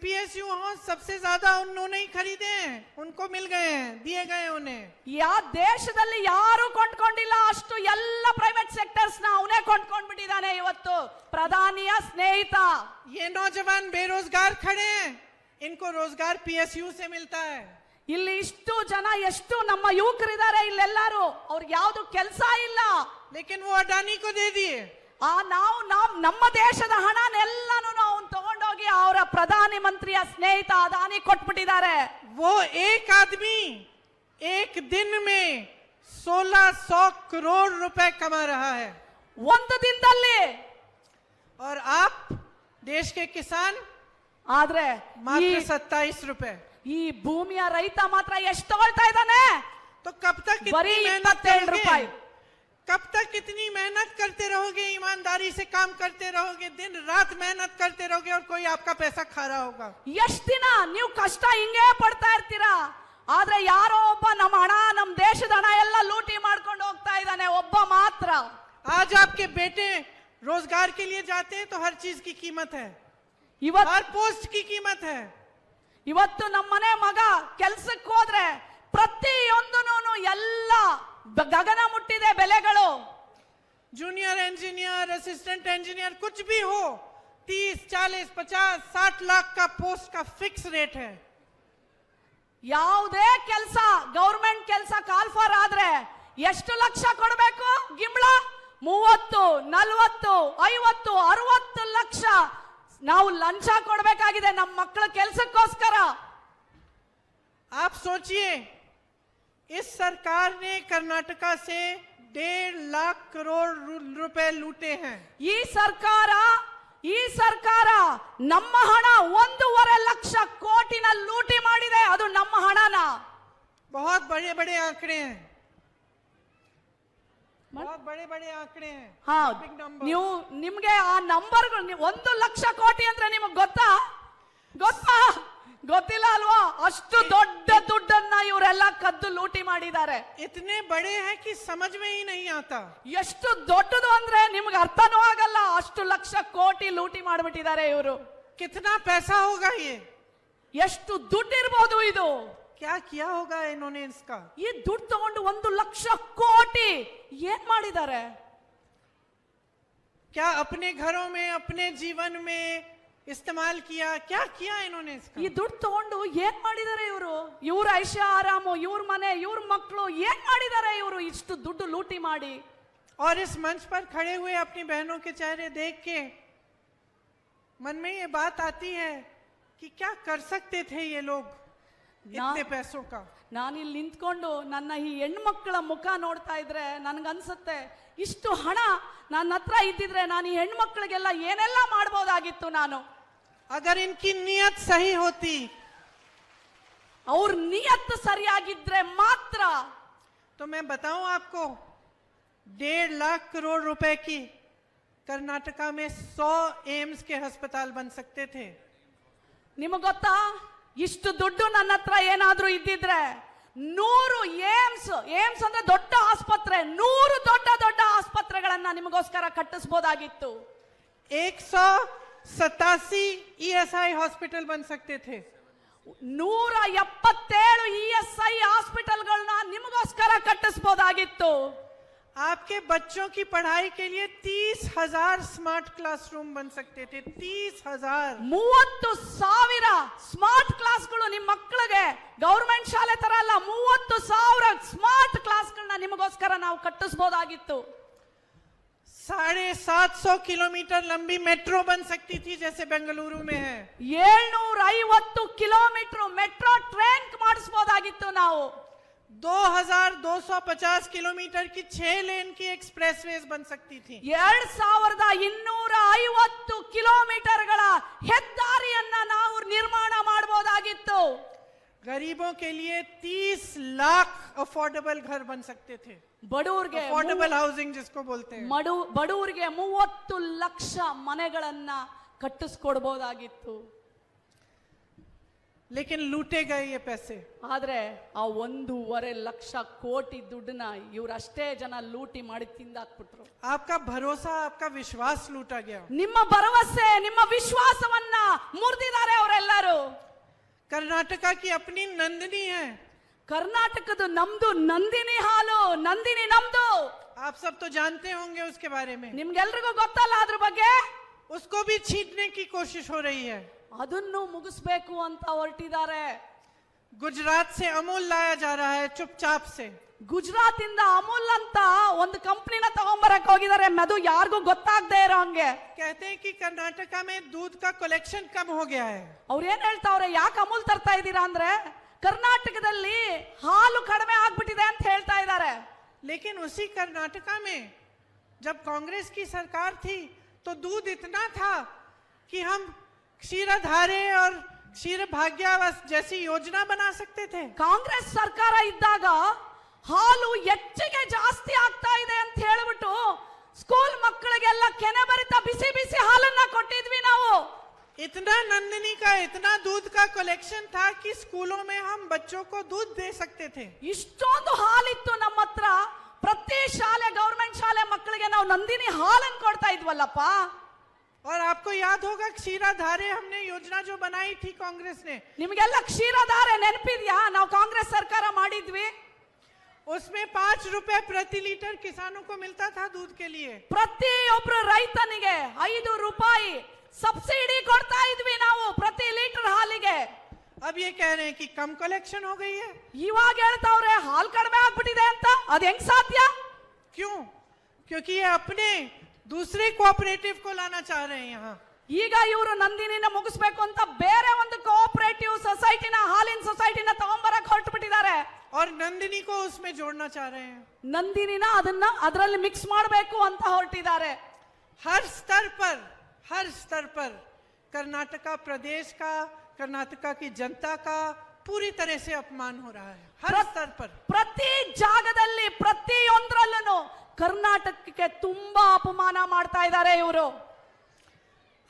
पीएसयू हों, सबसे ज्यादा उन्होंने ही खरीदे हैं, उनको मिल गए हैं, दिए गए उन्हें। ಯಾ ದೇಶದಲ್ಲಿ ಯಾರು ಕೊಂಡ್ಕೊಂಡಿಲ್ಲ ಅಷ್ಟು ಎಲ್ಲ ಪ್ರೈವೇಟ್ ಸೆಕ್ಟರ್ಸ್ ನ ಅವನೇ ಕೊಂಡ್ಕೊಂಡ್ಬಿಟ್ಟಿದ್ದಾನೆ ಇವತ್ತು ಪ್ರಧಾನಿಯ ಸ್ನೇಹಿತ। ये नौजवान बेरोजगार खड़े हैं, इनको रोजगार पीएसयू से मिलता है। ಇಲ್ಲಿ ಇಷ್ಟು ಜನ, ಎಷ್ಟು ನಮ್ಮ ಯುವಕರಿದ್ದಾರೆ ಇಲ್ಲೆಲ್ಲರೂ, ಅವ್ರಿಗೆ ಯಾವ್ದು ಕೆಲಸ ಇಲ್ಲ, लेकिन वो अडानी को दे दिए। ನಾವು ನಮ್ಮ ದೇಶದ ಹಣನೆಲ್ಲಾನು ಅವನು ತಗೊಂಡೋಗಿ ಅವರ ಪ್ರಧಾನಿ ಮಂತ್ರಿಯ ಸ್ನೇಹಿತ ಅದಾನಿ ಕೊಟ್ಬಿಟ್ಟಿದ್ದಾರೆ। वो एक आदमी एक दिन में 1600 करोड़ रुपए कमा रहा है, ಒಂದು ದಿನದಲ್ಲಿ। और आप देश के किसान ಆದ್ರೆ मात्र 27 रुपए। ಈ ಭೂಮಿಯ ರೈತ ಮಾತ್ರ ಎಷ್ಟು ತಗೊಳ್ತಾ ಇದ್ದಾನೆ? तो कब तक ಬರೀ इतनी मेहनत 27 करोगे? ರೂಪಾಯಿ। कब तक इतनी मेहनत करते रहोगे, ईमानदारी से काम करते रहोगे, दिन रात मेहनत करते रहोगे और कोई आपका पैसा खा रहा होगा? ಎಷ್ಟ್ ದಿನ ನೀವು ಕಷ್ಟ ಹಿಂಗೇ ಪಡ್ತಾ ಇರ್ತೀರಾ, ಆದ್ರೆ ಯಾರೋ ಒಬ್ಬ ನಮ್ಮ ಹಣ, ನಮ್ಮ ದೇಶದ ಹಣ ಎಲ್ಲ ಲೂಟಿ ಮಾಡ್ಕೊಂಡು ಹೋಗ್ತಾ ಇದ್ದಾನೆ, ಒಬ್ಬ ಮಾತ್ರ. आज आपके बेटे रोजगार के लिए जाते हैं तो हर चीज की कीमत है, ಇವತ್ತು हर पोस्ट की कीमत है. ಇವತ್ತು ನಮ್ಮನೆ ಮಗ ಕೆಲ್ಸಕ್ಕೆ ಹೋದ್ರೆ ಪ್ರತಿಯೊಂದೂನು ಎಲ್ಲ ಗಗನ ಮುಟ್ಟಿದೆ ಬೆಲೆಗಳು. जूनियर इंजीनियर, असिस्टेंट इंजीनियर, कुछ भी हो, 30, 40, 50, 60 लाख का पोस्ट का फिक्स रेट है. ಯಾವುದೇ ಕೆಲಸ, ಗೌರ್ಮೆಂಟ್ ಕೆಲಸ ಕಾಲ್ಫಾರ್ ಆದ್ರೆ ಎಷ್ಟು ಲಕ್ಷ ಕೊಡಬೇಕು? ಗಿಂಬಳ 30, 40, 50, 60 ಲಕ್ಷ ನಾವು ಲಂಚ ಕೊಡಬೇಕಾಗಿದೆ ನಮ್ಮ ಮಕ್ಕಳ ಕೆಲಸಕ್ಕೋಸ್ಕರ. आप सोचिए, इस सरकार ने कर्नाटका से 1.5 लाख करोड़ रुपए लूटे हैं. ಈ ಸರ್ಕಾರ ನಮ್ಮ ಹಣ 1.5 ಲಕ್ಷ ಕೋಟಿನ ಲೂಟಿ ಮಾಡಿದೆ. ಅದು ನಮ್ಮ ಹಣನ. बहुत बड़े बड़े आंकड़े हैं, बहुत बड़े बड़े आंकड़े हैं. ಹಾ, Big number. ನೀವು ನಿಮ್ಗೆ ಆ ನಂಬರ್ಗಳು 1 ಲಕ್ಷ ಕೋಟಿ ಅಂದ್ರೆ ನಿಮಗೆ ಗೊತ್ತಾ? ಗೊತ್ತಿಲ್ಲ ಅಲ್ವಾ? ಅಷ್ಟು ದೊಡ್ಡ ದುಡ್ಡನ್ನ ಇವರೆಲ್ಲ ಕದ್ದು ಲೂಟಿ ಮಾಡಿದ್ದಾರೆ. इतने बड़े हैं कि समझ में ही नहीं आता. ಎಷ್ಟು ದೊಡ್ಡದು ಅಂದ್ರೆ ನಿಮ್ಗೆ ಅರ್ಥನೂ ಆಗಲ್ಲ. ಅಷ್ಟು ಲಕ್ಷ ಕೋಟಿ ಲೂಟಿ ಮಾಡಿಬಿಟ್ಟಿದ್ದಾರೆ ಇವರು. कितना पैसा होगा ये? ಎಷ್ಟು ದುಡ್ಡಿರ್ಬೋದು ಇದು? क्या किया होगा इन्होंने इसका? ಈ ದುಡ್ಡು ತಗೊಂಡು 1 ಲಕ್ಷ ಕೋಟಿ ಏನ್ ಮಾಡಿದ್ದಾರೆ? क्या अपने घरों में, अपने जीवन में इस्तेमाल किया? क्या किया इन्होंने इसका? ಈ ದುಡ್ಡು ತಗೊಂಡು ಏನ್ ಮಾಡಿದ್ದಾರೆ ಇವರು? ಇವ್ರ ಐಷಾ ಆರಾಮು, ಇವ್ರ ಮನೆ, ಇವ್ರ ಮಕ್ಕಳು ಏನ್ ಮಾಡಿದ್ದಾರೆ ಇವರು ಇಷ್ಟು ದುಡ್ಡು ಲೂಟಿ ಮಾಡಿ? और इस मंच पर खड़े हुए अपनी बहनों के चेहरे देख के मन में ये बात आती है कि क्या कर सकते थे ये लोग इतने पैसों का. ನಾನಿಲ್ಲಿ ನಿಂತ್ಕೊಂಡು ನನ್ನ ಈ ಹೆಣ್ಮಕ್ಳ ಮುಖ ನೋಡ್ತಾ ಇದ್ರೆ ನನ್ಗನ್ಸುತ್ತೆ, ಇಷ್ಟು ಹಣ ನನ್ನ ಹತ್ರ ಇದ್ದಿದ್ರೆ ನಾನು ಈ ಹೆಣ್ಮಕ್ಳಿಗೆಲ್ಲ ಏನೆಲ್ಲ ಮಾಡ್ಬೋದಾಗಿತ್ತು ನಾನು. अगर इनकी नियत सही होती, ಅವ್ರ ನಿಯತ್ತು ಸರಿಯಾಗಿದ್ರೆ ಮಾತ್ರ. तो मैं बताऊं आपको, 1.5 लाख करोड़ रुपए की कर्नाटका में 100 एम्स के अस्पताल बन सकते थे. ನಿಮಗ್ ಗೊತ್ತಾ, ಇಷ್ಟು ದುಡ್ಡು ನನ್ನ ಹತ್ರ ಏನಾದ್ರೂ ಇದ್ದಿದ್ರೆ 100 ಏಮ್ಸ್ ಅಂದ್ರೆ ದೊಡ್ಡ ಆಸ್ಪತ್ರೆ, 100 ದೊಡ್ಡ ಆಸ್ಪತ್ರೆಗಳನ್ನ ನಿಮಗೋಸ್ಕರ ಕಟ್ಟಿಸಬಹುದಾಗಿತ್ತು. 187 ESI हॉस्पिटल बन सकते थे. 177 ESI ಹಾಸ್ಪಿಟಲ್ಗಳನ್ನ ನಿಮಗೋಸ್ಕರ ಕಟ್ಟಿಸಬಹುದಾಗಿತ್ತು. आपके बच्चों की पढ़ाई के लिए 30,000 स्मार्ट क्लासरूम बन सकते थे. 30,000. 30,000 ಸ್ಮಾರ್ಟ್ ಕ್ಲಾಸ್ಗಳು ನಿಮ್ಮ ಮಕ್ಕಳಿಗೆ, ಗೌರ್ಮೆಂಟ್ ಶಾಲೆ ತರ ಅಲ್ಲ, 30,000 ಸ್ಮಾರ್ಟ್ ಕ್ಲಾಸ್ಗಳನ್ನ ನಿಮಗೋಸ್ಕರ ನಾವು ಕಟ್ಟಿಸಬಹುದಾಗಿತ್ತು. 750 किलोमीटर लंबी मेट्रो बन सकती थी जैसे बेंगलुरु में है. 750 ಕಿಲೋಮೀಟರ್ ಮೆಟ್ರೋ ಟ್ರೈನ್ ಮಾಡಿಸಬಹುದಾಗಿತ್ತು ನಾವು. 2,250 किलोमीटर की 6 लेन की एक्सप्रेसवेज बन सकती थी. 2,250 ಕಿಲೋಮೀಟರ್ಗಳ ಹೆದ್ದಾರಿಯನ್ನ ನಾವು ನಿರ್ಮಾಣ ಮಾಡಬಹುದಾಗಿತ್ತು. गरीबों के लिए 30 लाख अफोर्डेबल घर बन सकते थे. ಬಡವರಿಗೆ, अफोर्डेबल हाउसिंग जिसको बोलते हैं. ಬಡವರಿಗೆ 30 ಲಕ್ಷ ಮನೆಗಳನ್ನ ಕಟ್ಟಿಸ್ಕೊಡ್ಬಹುದಾಗಿತ್ತು. लेकिन लूटे गए ये पैसे. ಆದ್ರೆ ಆ 1.5 ಲಕ್ಷ ಕೋಟಿ ದುಡ್ಡನ್ನ ಇವರಷ್ಟೇ ಜನ ಲೂಟಿ ಮಾಡಿ ತಿಂದಾಕ್ಬಿಟ್ರು. आपका भरोसा, आपका विश्वास लूटा गया. ನಿಮ್ಮ ಭರವಸೆ, ನಿಮ್ಮ ವಿಶ್ವಾಸವನ್ನ ಮುರಿದಿದ್ದಾರೆ ಅವರೆಲ್ಲರೂ. कर्नाटका की अपनी नंदिनी है. ಕರ್ನಾಟಕದ ನಮ್ದು ನಂದಿನಿ ಹಾಲು, ನಂದಿನಿ ನಮ್ದು. आप सब तो जानते होंगे उसके बारे में. ನಿಮ್ಗೆಲ್ರಿಗೂ ಗೊತ್ತಲ್ಲ ಅದ್ರ ಬಗ್ಗೆ. उसको भी छीनने की कोशिश हो रही है. ಅದನ್ನು ಮುಗಿಸ್ಬೇಕು ಅಂತ ಹೊರಟಿದ್ದಾರೆ. गुजरात से अमूल लाया जा रहा है चुपचाप से. ಗುಜರಾತ್ ಇಂದ ಅಮೂಲ್ ಅಂತ ಒಂದು ಕಂಪನಿನ ತಗೊಂಬರಕ್ ಹೋಗಿದ್ದಾರೆ, ಅದು ಯಾರಿಗೂ ಗೊತ್ತಾಗದೆ ಇರೋ ಹಂಗೆ. कहते हैं कि कर्नाटका में दूध का कलेक्शन कम हो गया है. ಅವ್ರು ಏನ್ ಹೇಳ್ತಾವ್ರೆ, ಯಾಕೆ ಅಮೂಲ್ ತರ್ತಾ ಇದ್ದೀರಾ ಅಂದ್ರೆ ಕರ್ನಾಟಕದಲ್ಲಿ ಹಾಲು ಕಡಿಮೆ ಆಗ್ಬಿಟ್ಟಿದೆ ಅಂತ ಹೇಳ್ತಾ ಇದ್ದಾರೆ. लेकिन उसी कर्नाटका में जब कांग्रेस की सरकार थी तो दूध इतना था कि हम क्षीरधारे और क्षीर भाग्यावस जैसी योजना बना सकते थे. ಕಾಂಗ್ರೆಸ್ ಸರ್ಕಾರ ಇದ್ದಾಗ ಹಾಲು ಹೆಚ್ಚಿಗೆ ಜಾಸ್ತಿ ಆಗ್ತಾ ಇದೆ ಅಂತ ಹೇಳುವ इतना नंदिनी का इतना दूध का कलेक्शन था कि स्कूलों में हम बच्चों को दूध दे सकते थे। ಇಷ್ಟೊಂದು ಹಾಲಿತ್ತು ನಮ್ಮ ಹತ್ರ, ಪ್ರತಿ ಶಾಲೆ ಗೌರ್ಮೆಂಟ್ ಶಾಲೆ ಮಕ್ಕಳಿಗೆ ನಾವು ನಂದಿನಿ ಹಾಲನ್ನು ಕೊಡ್ತಾ ಇದ್ವಲ್ಲಪ್ಪ। और आपको याद होगा क्षीराधारे हमने योजना जो बनाई थी कांग्रेस ने, ನಿಮಗೆಲ್ಲ ಕ್ಷೀರಧಾರೆ ನೆನಪಿದ್ಯಾ? ನಾವು ಕಾಂಗ್ರೆಸ್ ಸರ್ಕಾರ ಮಾಡಿದ್ವಿ। उसमें 5 रुपए प्रति लीटर किसानों को मिलता था दूध के लिए। ಪ್ರತಿಯೊಬ್ಬರು ರೈತನಿಗೆ 5 ರೂಪಾಯಿ ಸಬ್ಸಿडी ಕೊಡ್ತಾ ಇದ್ವಿ ನಾವು ಪ್ರತಿ ಲೀಟರ್ ಹಾಲಿಗೆ। अब ये कह रहे हैं कि कम कलेक्शन हो गई है। ಇವಾಗ ಹೇಳ್ತಾವ್ರೆ ಹಾಲ್ ಕಡಿಮೆ ಆಗ್ಬಿಟ್ಟಿದೆ ಅಂತ। ಅದ್ ಹೆಂಗ್ ಸಾಧ್ಯ? क्यों? क्योंकि ये अपने दूसरे कोऑपरेटिव को लाना चाह रहे हैं यहाँ। ಈಗ ಇವರು ನಂದಿನಿನ ಮುಗಿಸ್ಬೇಕು ಅಂತ ಬೇರೆ ಒಂದು ಕೋಆಪರೇಟಿವ್ ಸೊಸೈಟಿನ ಹಾಲಿನ ಸೊಸೈಟಿನ ತಗೊಂಬರಕ್ ಹೊರಟು ಬಿಟ್ಟಿದ್ದಾರೆ। और नंदिनी को उसमें जोड़ना चाह रहे हैं। ನಂದಿನಿನ ಅದರಲ್ಲಿ ಮಿಕ್ಸ್ ಮಾಡಬೇಕು ಅಂತ ಹೊರಟಿದ್ದಾರೆ। हर स्तर पर कर्नाटका प्रदेश का, कर्नाटका की जनता का पूरी तरह से अपमान हो रहा है। हर स्तर पर, ಪ್ರತಿ ಜಾಗದಲ್ಲಿ ಪ್ರತಿಯೊಂದರಲ್ಲೂ ಕರ್ನಾಟಕಕ್ಕೆ ತುಂಬಾ ಅಪಮಾನ ಮಾಡ್ತಾ ಇದ್ದಾರೆ ಇವರು।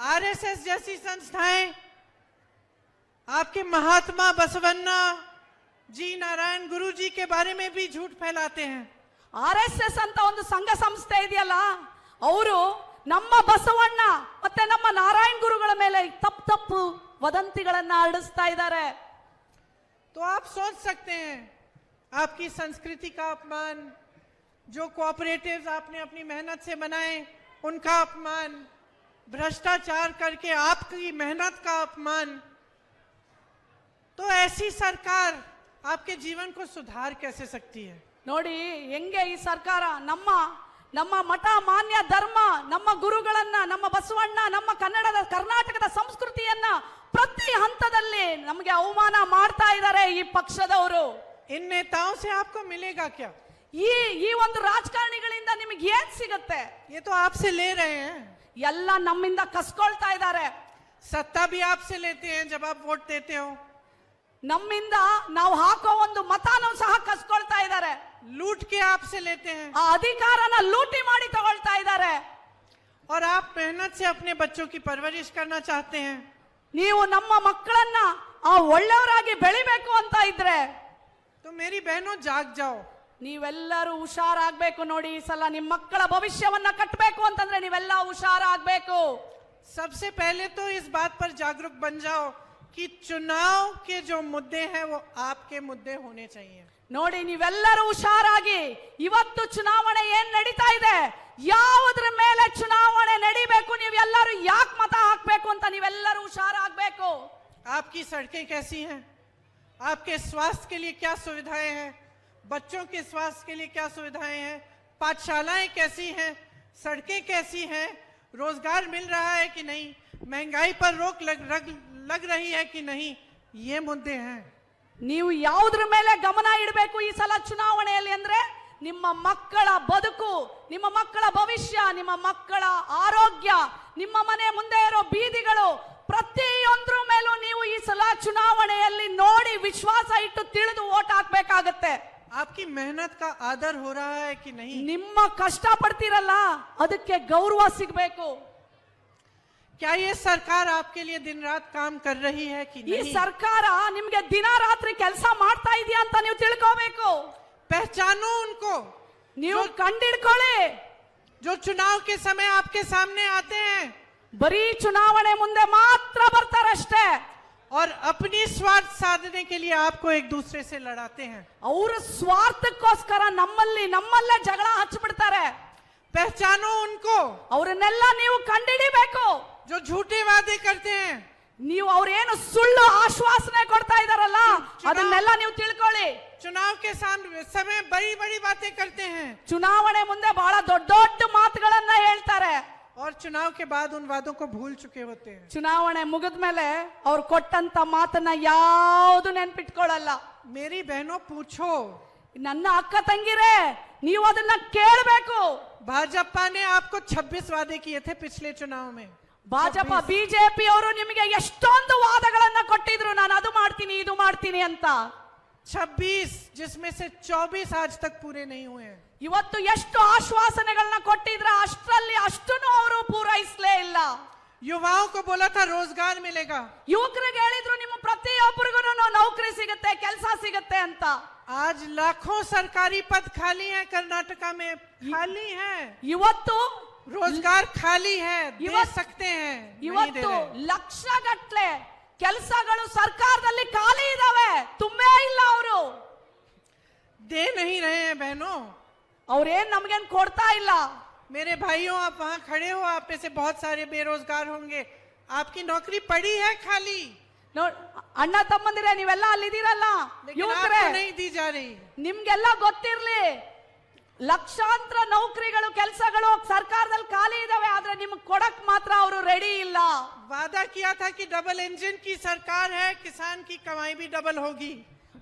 आरएसएस जैसी संस्थाएं आपके महात्मा बसवन्ना जी, नारायण गुरु जी के बारे में भी झूठ फैलाते हैं। ಆರ್ಎಸ್ಎಸ್ ಅಂತ ಒಂದು ಸಂಘ ಸಂಸ್ಥೆ ಇದೆಯಲ್ಲ, ಅವರು ನಮ್ಮ ಬಸವಣ್ಣ ಮತ್ತೆ ನಮ್ಮ ನಾರಾಯಣ್ ಗುರುಗಳ ಮೇಲೆ ತಪ್ಪು ವದಂತಿಗಳನ್ನ ಹರಡಿಸ್ತಾ ಇದ್ದಾರೆ। तो आप सोच सकते हैं आपकी संस्कृति का अपमान, जो कोऑपरेटिव्स आपने अपनी मेहनत से बनाए उनका अपमान, भ्रष्टाचार करके आपकी मेहनत का अपमान, तो ऐसी सरकार आपके जीवन को सुधार कैसे सकती है? ನೋಡಿ ಹೆಂಗೆ ಈ ಸರ್ಕಾರ ನಮ್ಮ ಮಠ ಮಾನ್ಯ ಧರ್ಮ, ನಮ್ಮ ಗುರುಗಳನ್ನ, ನಮ್ಮ ಬಸವಣ್ಣ, ನಮ್ಮ ಕರ್ನಾಟಕದ ಸಂಸ್ಕೃತಿಯನ್ನ ಪ್ರತಿ ಹಂತದಲ್ಲಿ ನಮಗೆ ಅವಮಾನ ಮಾಡ್ತಾ ಇದ್ದಾರೆ ಈ ಪಕ್ಷದವರು। इन नेताओं से आपको मिलेगा क्या? ಈ ಒಂದು ರಾಜಕಾರಣಿಗಳಿಂದ ನಿಮಗೆ ಏನ್ ಸಿಗುತ್ತೆ? ये तो आपसे ले रहे हैं, ಎಲ್ಲ ನಮ್ಮಿಂದ ಕಸ್ಕೊಳ್ತಾ ಇದ್ದಾರೆ। सत्ता भी आपसे लेते हैं जब आप वोट देते हो, ನಮ್ಮಿಂದ ನಾವು ಹಾಕೋ ಒಂದು ಮತನೂ ಸಹ ಕಸ್ಕೊಳ್ತಾ ಇದ್ದಾರೆ। लूट के आपसे लेते हैं, ಆ ಅಧಿಕಾರನ ಲೂಟಿ ಮಾಡಿ ತಗೊಳ್ತಾ ಇದ್ದಾರೆ। और आप मेहनत से अपने बच्चों की परवरिश करना चाहते हैं। ನೀವು ನಮ್ಮ ಮಕ್ಕಳನ್ನ ಆ ಒಳ್ಳೆಯವರಾಗಿ ಬೆಳಿಬೇಕು ಅಂತ ಇದ್ರೆ तो मेरी बहनों जाग जाओ। ನೀವೆಲ್ಲರೂ ಹುಷಾರಾಗ್ಬೇಕು। ನೋಡಿ ಈ ಸಲ ನಿಮ್ಮ ಮಕ್ಕಳ ಭವಿಷ್ಯವನ್ನ ಕಟ್ಟಬೇಕು ಅಂತಂದ್ರೆ ನೀವೆಲ್ಲ ಹುಷಾರಾಗ್ಬೇಕು। सबसे पहले तो इस बात पर जागरूक बन जाओ कि चुनाव के जो मुद्दे हैं वो आपके मुद्दे होने चाहिए। ನೋಡಿ ನೀವೆಲ್ಲರೂ ಹುಷಾರಾಗಿ, ಇವತ್ತು ಚುನಾವಣೆ ಏನ್ ನಡೀತಾ ಇದೆ, ಯಾವುದ್ರ ಮೇಲೆ ಚುನಾವಣೆ ನಡೀಬೇಕು, ನೀವೆಲ್ಲರೂ ಯಾಕೆ ಮತ ಹಾಕ್ಬೇಕು ಅಂತ ನೀವೆಲ್ಲರೂ ಹುಷಾರಾಗ್ಬೇಕು। आपकी सड़कें कैसी हैं, आपके स्वास्थ्य के लिए क्या सुविधाएं हैं, बच्चों के स्वास्थ्य के लिए क्या सुविधाएं हैं, पाठशालाएं कैसी हैं, सड़कें कैसी हैं, रोजगार मिल रहा है कि नहीं, महंगाई पर रोक लग रही है कि नहीं, ये मुद्दे हैं। ನೀವು ಯಾವುದ್ರ ಮೇಲೆ ಗಮನ ಇಡಬೇಕು ಈ ಸಲ ಚುನಾವಣೆಯಲ್ಲಿ ಅಂದ್ರೆ ನಿಮ್ಮ ಮಕ್ಕಳ ಬದುಕು, ನಿಮ್ಮ ಮಕ್ಕಳ ಭವಿಷ್ಯ, ನಿಮ್ಮ ಮಕ್ಕಳ ಆರೋಗ್ಯ, ನಿಮ್ಮ ಮನೆ ಮುಂದೆ ಇರೋ ಬೀದಿಗಳು, ಪ್ರತಿಯೊಂದ್ರ ಮೇಲೂ ನೀವು ಈ ಸಲ ಚುನಾವಣೆಯಲ್ಲಿ ನೋಡಿ ವಿಶ್ವಾಸ ಇಟ್ಟು ತಿಳಿದು ವೋಟ್ ಹಾಕ್ಬೇಕಾಗತ್ತೆ। आपकी मेहनत का आदर हो रहा है कि नहीं, ನಿಮ್ಮ ಕಷ್ಟ ಪಡ್ತೀರಲ್ಲ ಅದಕ್ಕೆ ಗೌರವ ಸಿಗಬೇಕು। क्या ये सरकार आपके लिए दिन रात काम कर रही है कि ಈ नहीं? ಸರ್ಕಾರ ನಿಮ್ಗೆ ದಿನ ರಾತ್ರಿ ಕೆಲಸ ಮಾಡ್ತಾ ಇದೆಯಾ ಅಂತ ನೀವು ತಿಳ್ಕೋಬೇಕು। पहचानो उनको ನೀವು ಕಂಡಿಡ್ಕೊಳ್ಳಿ। जो चुनाव के समय आपके सामने आते हैं ಬರೀ ಚುನಾವಣೆ ಮುಂದೆ ಮಾತ್ರ ಬರ್ತಾರಷ್ಟೇ, और अपनी स्वार्थ साधने के लिए आपको एक दूसरे से लड़ाते हैं। ಅವರ ಸ್ವಾರ್ಥಕ್ಕೋಸ್ಕರ ನಮ್ಮಲ್ಲೇ ಜಗಳ ಹಚ್ಚಿಬಿಡ್ತಾರೆ। पहचानो उनको ಅವರನ್ನೆಲ್ಲ ನೀವು ಕಂಡಿಡಿಬೇಕು। जो झूठे वादे करते हैं, ನೀವು ಅವ್ರೇನು ಸುಳ್ಳು ಆಶ್ವಾಸನೆ ಕೊಡ್ತಾ ಇದಾರಲ್ಲ ಅದನ್ನೆಲ್ಲ ನೀವು ತಿಳ್ಕೊಳ್ಳಿ। चुनाव के समय बड़ी बड़ी बातें करते हैं ಚುನಾವಣೆ ಮುಂದೆ ಬಹಳ ದೊಡ್ಡ ಮಾತುಗಳನ್ನ ಹೇಳ್ತಾರೆ, और चुनाव के बाद उन वादों को भूल चुके होते हैं। ಚುನಾವಣೆ ಮುಗಿದ್ಮೇಲೆ ಅವ್ರು ಕೊಟ್ಟಂತ ಮಾತನ್ನ ಯಾವುದು ನೆನ್ಪಿಟ್ಕೊಳ್ಳಲ್ಲ। मेरी बहनों पूछो, ನನ್ನ ಅಕ್ಕ ತಂಗಿರೇ ನೀವು ಅದನ್ನ ಕೇಳಬೇಕು। भाजपा ने आपको 26 वादे किए थे पिछले चुनाव में। ಭಾಜಪ ಬಿಜೆಪಿ ಅವರು ನಿಮಗೆ ಎಷ್ಟೊಂದು ವಾದಗಳನ್ನ ಕೊಟ್ಟಿದ್ರು, ನಾನು ಅದು ಮಾಡ್ತೀನಿ ಇದು ಮಾಡ್ತೀನಿ ಅಂತ। 26 जिसमें से 24 आज तक पूरे नहीं हुए हैं। ಇವತ್ತು ಎಷ್ಟು ಆಶ್ವಾಸನೆಗಳನ್ನ ಕೊಟ್ಟಿದ್ರೆ ಅಷ್ಟರಲ್ಲಿ ಅಷ್ಟನ್ನು ಅವರು ಪೂರೈಸಲೇ ಇಲ್ಲ। युवाओं को बोला था रोजगार मिलेगा। ಯುವಕರಿಗೆ ಹೇಳಿದ್ರು ನಿಮ್ಮ ಪ್ರತಿಯೊಬ್ಬರಿಗೂ ನೌಕರಿ ಸಿಗುತ್ತೆ, ಕೆಲಸ ಸಿಗುತ್ತೆ ಅಂತ। आज लाखों सरकारी पद खाली हैं कर्नाटका में, खाली हैं। ಇವತ್ತು रोजगार खाली है, दे सकते हैं, नहीं दे ಇವತ್ತು रहे। ಲಕ್ಷಗಟ್ಲೆ ಕೆಲಸಗಳು ಸರ್ಕಾರದಲ್ಲಿ ಖಾಲಿ ಇದಾವೆ, ತುಂಬೇ ಇಲ್ಲ ಅವರು। दे नहीं रहे हैं बहनों, ಅವ್ರೇನ್ ನಮಗೇನ್ ಕೊಡ್ತಾ ಇಲ್ಲ। मेरे भाइयों, आप वहां खड़े हो, आप में से बहुत सारे बेरोजगार होंगे, आपकी नौकरी पड़ी है खाली, ಅಣ್ಣ ತಮ್ಮಂದಿರೇ ನೀವೆಲ್ಲ ಅಲ್ಲಿದ್ದೀರಲ್ಲ, लेकिन ಯುವಕರೇ आपको नहीं दी जा रही। ನಿಮ್ಗೆಲ್ಲ ಗೊತ್ತಿರ್ಲಿ, ಲಕ್ಷಾಂತರ ನೌಕರಿಗಳು ಕೆಲಸಗಳು ಸರ್ಕಾರದಲ್ಲಿ ಖಾಲಿ ಇದಾವೆ, ಆದ್ರೆ ನಿಮ್ಗೆ ಕೊಡಕ್ ಮಾತ್ರ ಅವರು ರೆಡಿ ಇಲ್ಲ। वादा किया था कि डबल इंजन की सरकार है, किसान की कमाई भी डबल होगी।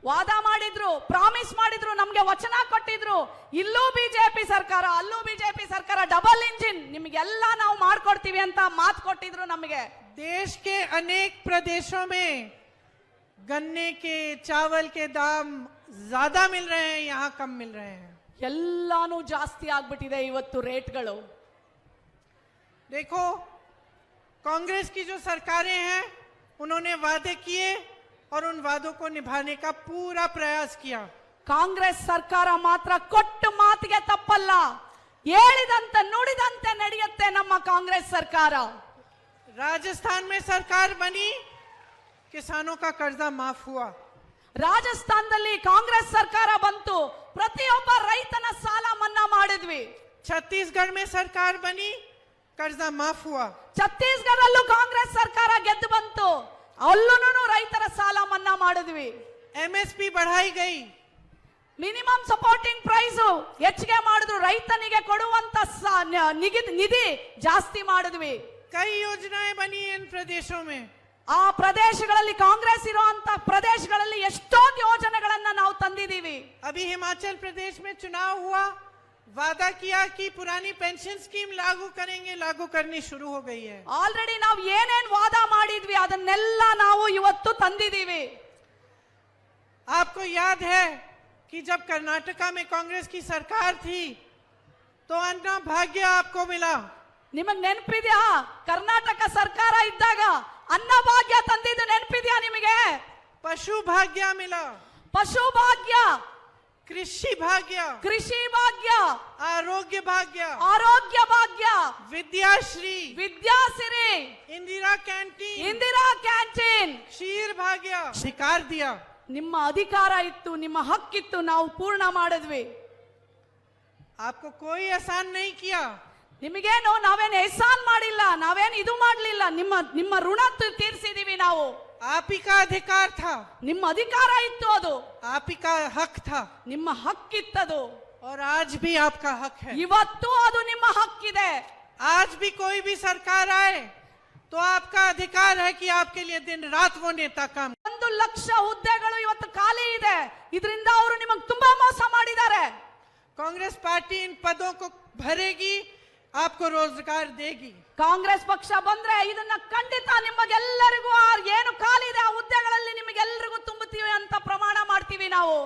ವಾದ ಮಾಡಿದ್ರು, ಪ್ರಾಮಿಸ್ ಮಾಡಿದ್ರು, ನಮ್ಗೆ ವಚನ ಕೊಟ್ಟಿದ್ರು, ಇಲ್ಲೂ ಬಿಜೆಪಿ ಸರ್ಕಾರ ಅಲ್ಲೂ ಬಿಜೆಪಿ ಸರ್ಕಾರ, ಡಬಲ್ ಇಂಜಿನ್ ನಿಮ್ಗೆಲ್ಲ ನಾವು ಮಾಡ್ಕೊಡ್ತೀವಿ ಅಂತ ಮಾತು ಕೊಟ್ಟಿದ್ರು ನಮಗೆ। देश के अनेक प्रदेशों में गन्ने के, चावल के दाम ज्यादा मिल रहे हैं, यहाँ कम मिल रहे हैं। ಎಲ್ಲಾನು ಜಾಸ್ತಿ ಆಗ್ಬಿಟ್ಟಿದೆ ಇವತ್ತು ರೇಟ್ಗಳು। देखो, कांग्रेस की जो सरकारें हैं उन्होंने वादे किए और उन वादों को निभाने का पूरा प्रयास किया। ಕಾಂಗ್ರೆಸ್ ಸರ್ಕಾರ ಮಾತ್ರ ಕೊಟ್ಟ ಮಾತಿಗೆ ತಪ್ಪಲ್ಲ, ಹೇಳಿದಂತೆ ನುಡಿದಂತೆ ನಡೆಯುತ್ತೆ ನಮ್ಮ ಕಾಂಗ್ರೆಸ್ ಸರ್ಕಾರ। राजस्थान में सरकार बनी, किसानों का कर्जा माफ हुआ। ರಾಜಸ್ಥಾನದಲ್ಲಿ ಕಾಂಗ್ರೆಸ್ ಸರ್ಕಾರ ಬಂತು, ಪ್ರತಿಯೊಬ್ಬ ರೈತನ ಸಾಲ ಮನ್ನಾ ಮಾಡಿದ್ವಿ। छत्तीसगढ़ में सरकार बनी, कर्जा माफ हुआ। ಛತ್ತೀಸ್ಗಢಲ್ಲೂ ಕಾಂಗ್ರೆಸ್ ಸರ್ಕಾರ ಗೆದ್ದು ಬಂತು, ಅಲ್ಲೂ ರೈತರ ಸಾಲ ಮನ್ನಾ ಮಾಡಿದ್ವಿ। एमएसपी बढ़ाई गई, ಮಿನಿಮಮ್ ಸಪೋರ್ಟಿಂಗ್ ಪ್ರೈಸ್ ಹೆಚ್ಚಿಗೆ ಮಾಡಿದ್ರು, ರೈತನಿಗೆ ಕೊಡುವಂತ ನಿಧಿ ಜಾಸ್ತಿ ಮಾಡಿದ್ವಿ। कई योजनाएं बनी इन प्रदेशों में। ಆ ಪ್ರದೇಶಗಳಲ್ಲಿ ಕಾಂಗ್ರೆಸ್ ಇರುವಂತ ಪ್ರದೇಶಗಳಲ್ಲಿ ಎಷ್ಟೊಂದು ಯೋಜನೆಗಳನ್ನ ನಾವು ತಂದಿದ್ದೀವಿ। अभी हिमाचल प्रदेश में चुनाव हुआ, वादा किया कि पुरानी पेंशन स्कीम लागू करेंगे, लागू करनी शुरू हो गई है। ಆಲ್ರೆಡಿ ನಾವು ಏನೇನ್ ವಾದ ಮಾಡಿದ್ವಿ ಅದನ್ನೆಲ್ಲ ನಾವು ಇವತ್ತು ತಂದಿದ್ದೀವಿ। आपको याद है कि जब कर्नाटका में कांग्रेस की सरकार थी तो अन्ना भाग्य आपको मिला। ನಿಮಗ್ ನೆನಪಿದ್ಯಾ? ಕರ್ನಾಟಕ ಸರ್ಕಾರ ಇದ್ದಾಗ ಅನ್ನಭಾಗ್ಯ ತಂದಿದ್ದು ನೆನಪಿದ್ಯಾ ನಿಮಗೆ? पशु भाग्य मिला, ಪಶು ಭಾಗ್ಯ, कृषि भाग्य, ಕೃಷಿ ಭಾಗ್ಯ, आरोग्य भाग्य, ಆರೋಗ್ಯ ಭಾಗ್ಯ, विद्याश्री, ವಿದ್ಯಾಸಿರಿ, इंदिरा कैंटीन, ಇಂದಿರಾ ಕ್ಯಾಂಟೀನ್, क्षीर भाग्य अधिकार दिया। ನಿಮ್ಮ ಅಧಿಕಾರ ಇತ್ತು, ನಿಮ್ಮ ಹಕ್ಕಿತ್ತು, ನಾವು ಪೂರ್ಣ ಮಾಡಿದ್ವಿ। आपको कोई एहसान नहीं किया, ನಿಮಗೇನು ನಾವೇನು ಎಹ್ಸಾನ್ ಮಾಡಿಲ್ಲ, ನಾವೇನು ಇದು ಮಾಡಲಿಲ್ಲ, ನಿಮ್ಮ ಋಣ ತೀರಿಸಿದೀವಿ ನಾವು। आप ही का अधिकार था, ನಿಮ್ಮ ಅಧಿಕಾರ ಇತ್ತು, ಅದು आप ही का हक था, ನಿಮ್ಮ ಹಕ್ಕಿತ್ತದು। और आज भी आपका हक है। ಇವತ್ತು ಅದು ನಿಮ್ಮ ಹಕ್ಕಿದೆ। आज भी कोई भी सरकार आए तो आपका अधिकार है कि आपके लिए दिन रात वो नेता काम। 1 ಲಕ್ಷ ಹುದ್ದೆಗಳು ಇವತ್ತು ಖಾಲಿ ಇದೆ, ಇದರಿಂದ ಅವರು ನಿಮಗೆ ತುಂಬಾ ಮೋಸ ಮಾಡಿದ್ದಾರೆ। कांग्रेस पार्टी इन पदों को भरेगी, आपको रोजगार देगी। ಕಾಂಗ್ರೆಸ್ ಪಕ್ಷ ಬಂದ್ರೆ ಇದನ್ನ ಖಂಡಿತ ನಿಮಗೆಲ್ಲರಿಗೂ ಏನು ಖಾಲಿ ಇದೆ ಆ ಹುದ್ದೆಗಳಲ್ಲಿ ನಿಮಗೆಲ್ಲರಿಗೂ ತುಂಬುತ್ತೀವಿ ಅಂತ ಪ್ರಮಾಣ ಮಾಡ್ತೀವಿ ನಾವು।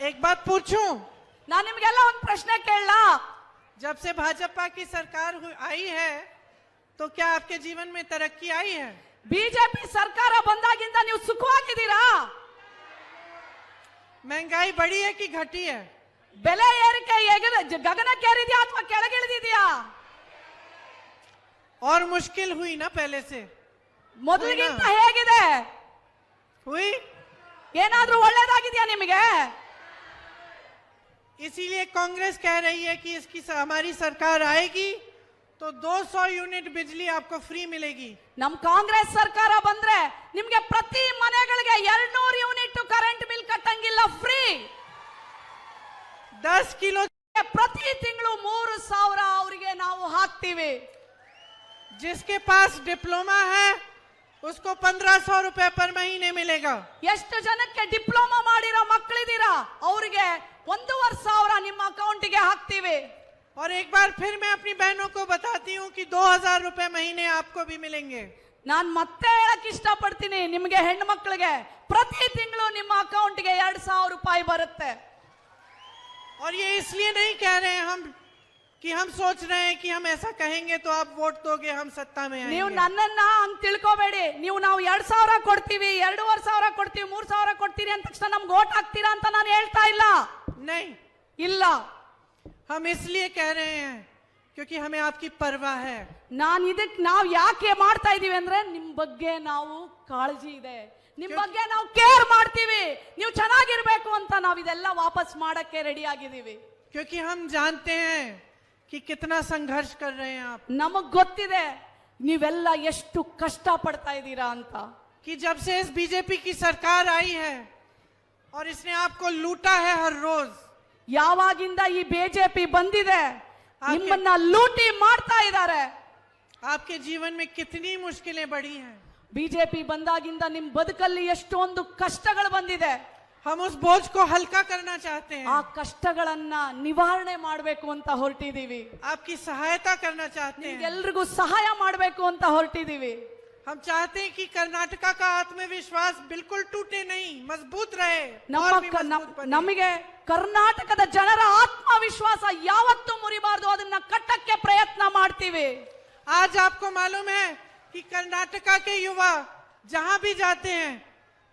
एक बात पूछूं, ನಾನು ನಿಮಗೆಲ್ಲ ಒಂದು ಪ್ರಶ್ನೆ ಕೇಳಲಾ? जब से भाजपा की सरकार आई है तो क्या आपके जीवन में तरक्की आई है? ಬಿಜೆಪಿ ಸರ್ಕಾರ ಬಂದಾಗಿಂದ ನೀವು ಸುಖವಾಗಿದ್ದೀರಾ? महंगाई बढ़ी है कि घटी है? ಬೆಲೆ ಏರಿಕೆ ಗಗನಕ್ಕೇರಿದೆಯಾ ಅಥವಾ ಕೆಳಗಿಳಿದಿದೆಯಾ? और मुश्किल हुई ना पहले से? ಮೊದಲಿಗಿಂತ ಹೇಗಿದೆ? हुई। ಏನಾದ್ರೂ ಒಳ್ಳೇದಾಗಿದೆಯಾ ನಿಮಗೆ? इसीलिए कांग्रेस कह रही है कि इसकी हमारी सरकार आएगी तो 200 यूनिट बिजली आपको फ्री मिलेगी। ನಮ್ ಕಾಂಗ್ರೆಸ್ ಸರ್ಕಾರ ಬಂದ್ರೆ ನಿಮ್ಗೆ ಪ್ರತಿ ಮನೆಗಳಿಗೆ 200 ಯೂನಿಟ್ ಕರೆಂಟ್ ಬಿಲ್ ಕಟ್ಟಂಗಿಲ್ಲ, ಫ್ರೀ। 10 किलो ಪ್ರತಿ ತಿಂಗಳು 3000 ಅವರಿಗೆ ನಾವು ಹಾಕ್ತೀವಿ। जिसके पास डिप्लोमा है उसको 1500 रुपए पर महीने मिलेगा। ಎಷ್ಟು ಜನಕ್ಕೆ ಡಿಪ್ಲೊಮಾ ಮಾಡಿರೋ ಮಕ್ಕಳಿದ್ದೀರಾ ಅವರಿಗೆ 1500 ನಿಮ್ಮ ಅಕೌಂಟಿಗೆ ಹಾಕ್ತೀವಿ। और एक बार फिर मैं अपनी बहनों को बताती हूँ कि 2000 रुपए महीने आपको भी मिलेंगे। ನಾನು ಮತ್ತೆ ಹೇಳಕ್ ಇಷ್ಟಪಡ್ತೀನಿ, ನಿಮಗೆ ಹೆಣ್ಣು ಮಕ್ಕಳಿಗೆ ಪ್ರತಿ ತಿಂಗಳು ನಿಮ್ಮ ಅಕೌಂಟ್ಗೆ 2000 ರೂಪಾಯಿ ಬರುತ್ತೆ। और ये इसलिए नहीं कह रहे हैं हम कि हम सोच रहे हैं कि हम ऐसा कहेंगे तो आप वोट दोगे, हम सत्ता में ನೀವು आएंगे। ನನ್ನನ್ನ ಹಂಗ್ ತಿಳ್ಕೊಬೇಡಿ. ನಾವು 2,000 ಕೊಡ್ತೀವಿ, 2,500 ಕೊಡ್ತೀವಿ, 3,000 ಕೊಡ್ತೀರಿ ಅಂದ ತಕ್ಷಣ ನಮ್ಗೆ ಓಟ್ ಹಾಕ್ತೀರಾ ಅಂತ ನಾನು ಹೇಳ್ತಾ ಇಲ್ಲ. नहीं, ಇಲ್ಲ, हम इसलिए कह रहे हैं क्योंकि हमें आपकी परवाह है। ನಾವ್ ಯಾಕೆ ಮಾಡ್ತಾ ಇದೀವಿ ಅಂದ್ರೆ ನಿಮ್ ಬಗ್ಗೆ ನಾವು ಕಾಳಜಿ ಇದೆ, ನಿಮ್ ಬಗ್ಗೆ ನಾವು ಕೇರ್ ಮಾಡ್ತೀವಿ, ನೀವು ಚೆನ್ನಾಗಿರ್ಬೇಕು ಅಂತ ನಾವ್ ಇದೆಲ್ಲ ವಾಪಸ್ ಮಾಡಕ್ಕೆ ರೆಡಿ ಆಗಿದೀವಿ. क्योंकि हम जानते हैं कि कितना संघर्ष कर रहे हैं आप, ನಮಗ್ ಗೊತ್ತಿದೆ ನೀವೆಲ್ಲ ಎಷ್ಟು ಕಷ್ಟ ಪಡ್ತಾ ಇದ್ದೀರಾ ಅಂತ. कि जब से इस बीजेपी की सरकार आई है और इसने आपको लूटा है हर रोज। ಯಾವಾಗಿಂದ ಈ ಬಿಜೆಪಿ ಬಂದಿದೆ ನಿಮ್ಮನ್ನ ಲೂಟಿ ಮಾಡ್ತಾ ಇದ್ದಾರೆ. आपके जीवन में कितनी मुश्किलें बढ़ी हैं। ಬಿಜೆಪಿ ಬಂದಾಗಿಂದ ನಿಮ್ ಬದುಕಲ್ಲಿ ಎಷ್ಟೊಂದು ಕಷ್ಟಗಳು ಬಂದಿದೆ. हम उस बोझ को हल्का करना चाहते ಆ हैं, ಕಷ್ಟಗಳನ್ನ ನಿವಾರಣೆ ಮಾಡಬೇಕು ಅಂತ ಹೊರಟಿದೀವಿ. आपकी सहायता करना चाहते हैं। ಎಲ್ರಿಗೂ ಸಹಾಯ ಮಾಡಬೇಕು ಅಂತ ಹೊರಟಿದೀವಿ. हम चाहते हैं कि कर्नाटका का आत्मविश्वास बिल्कुल टूटे नहीं, मजबूत रहे ನಮ್ಮ और भी मजबूत बने। ನಮಗೆ ಕರ್ನಾಟಕದ ಜನರ ಆತ್ಮವಿಶ್ವಾಸ ಯಾವತ್ತೂ ಮುರಿಬಾರ್ದು, ಅದನ್ನ ಕಟ್ಟಕ್ಕೆ ಪ್ರಯತ್ನ ಮಾಡ್ತೀವಿ. आज आपको मालूम है कि कर्नाटका के युवा जहां भी जाते हैं,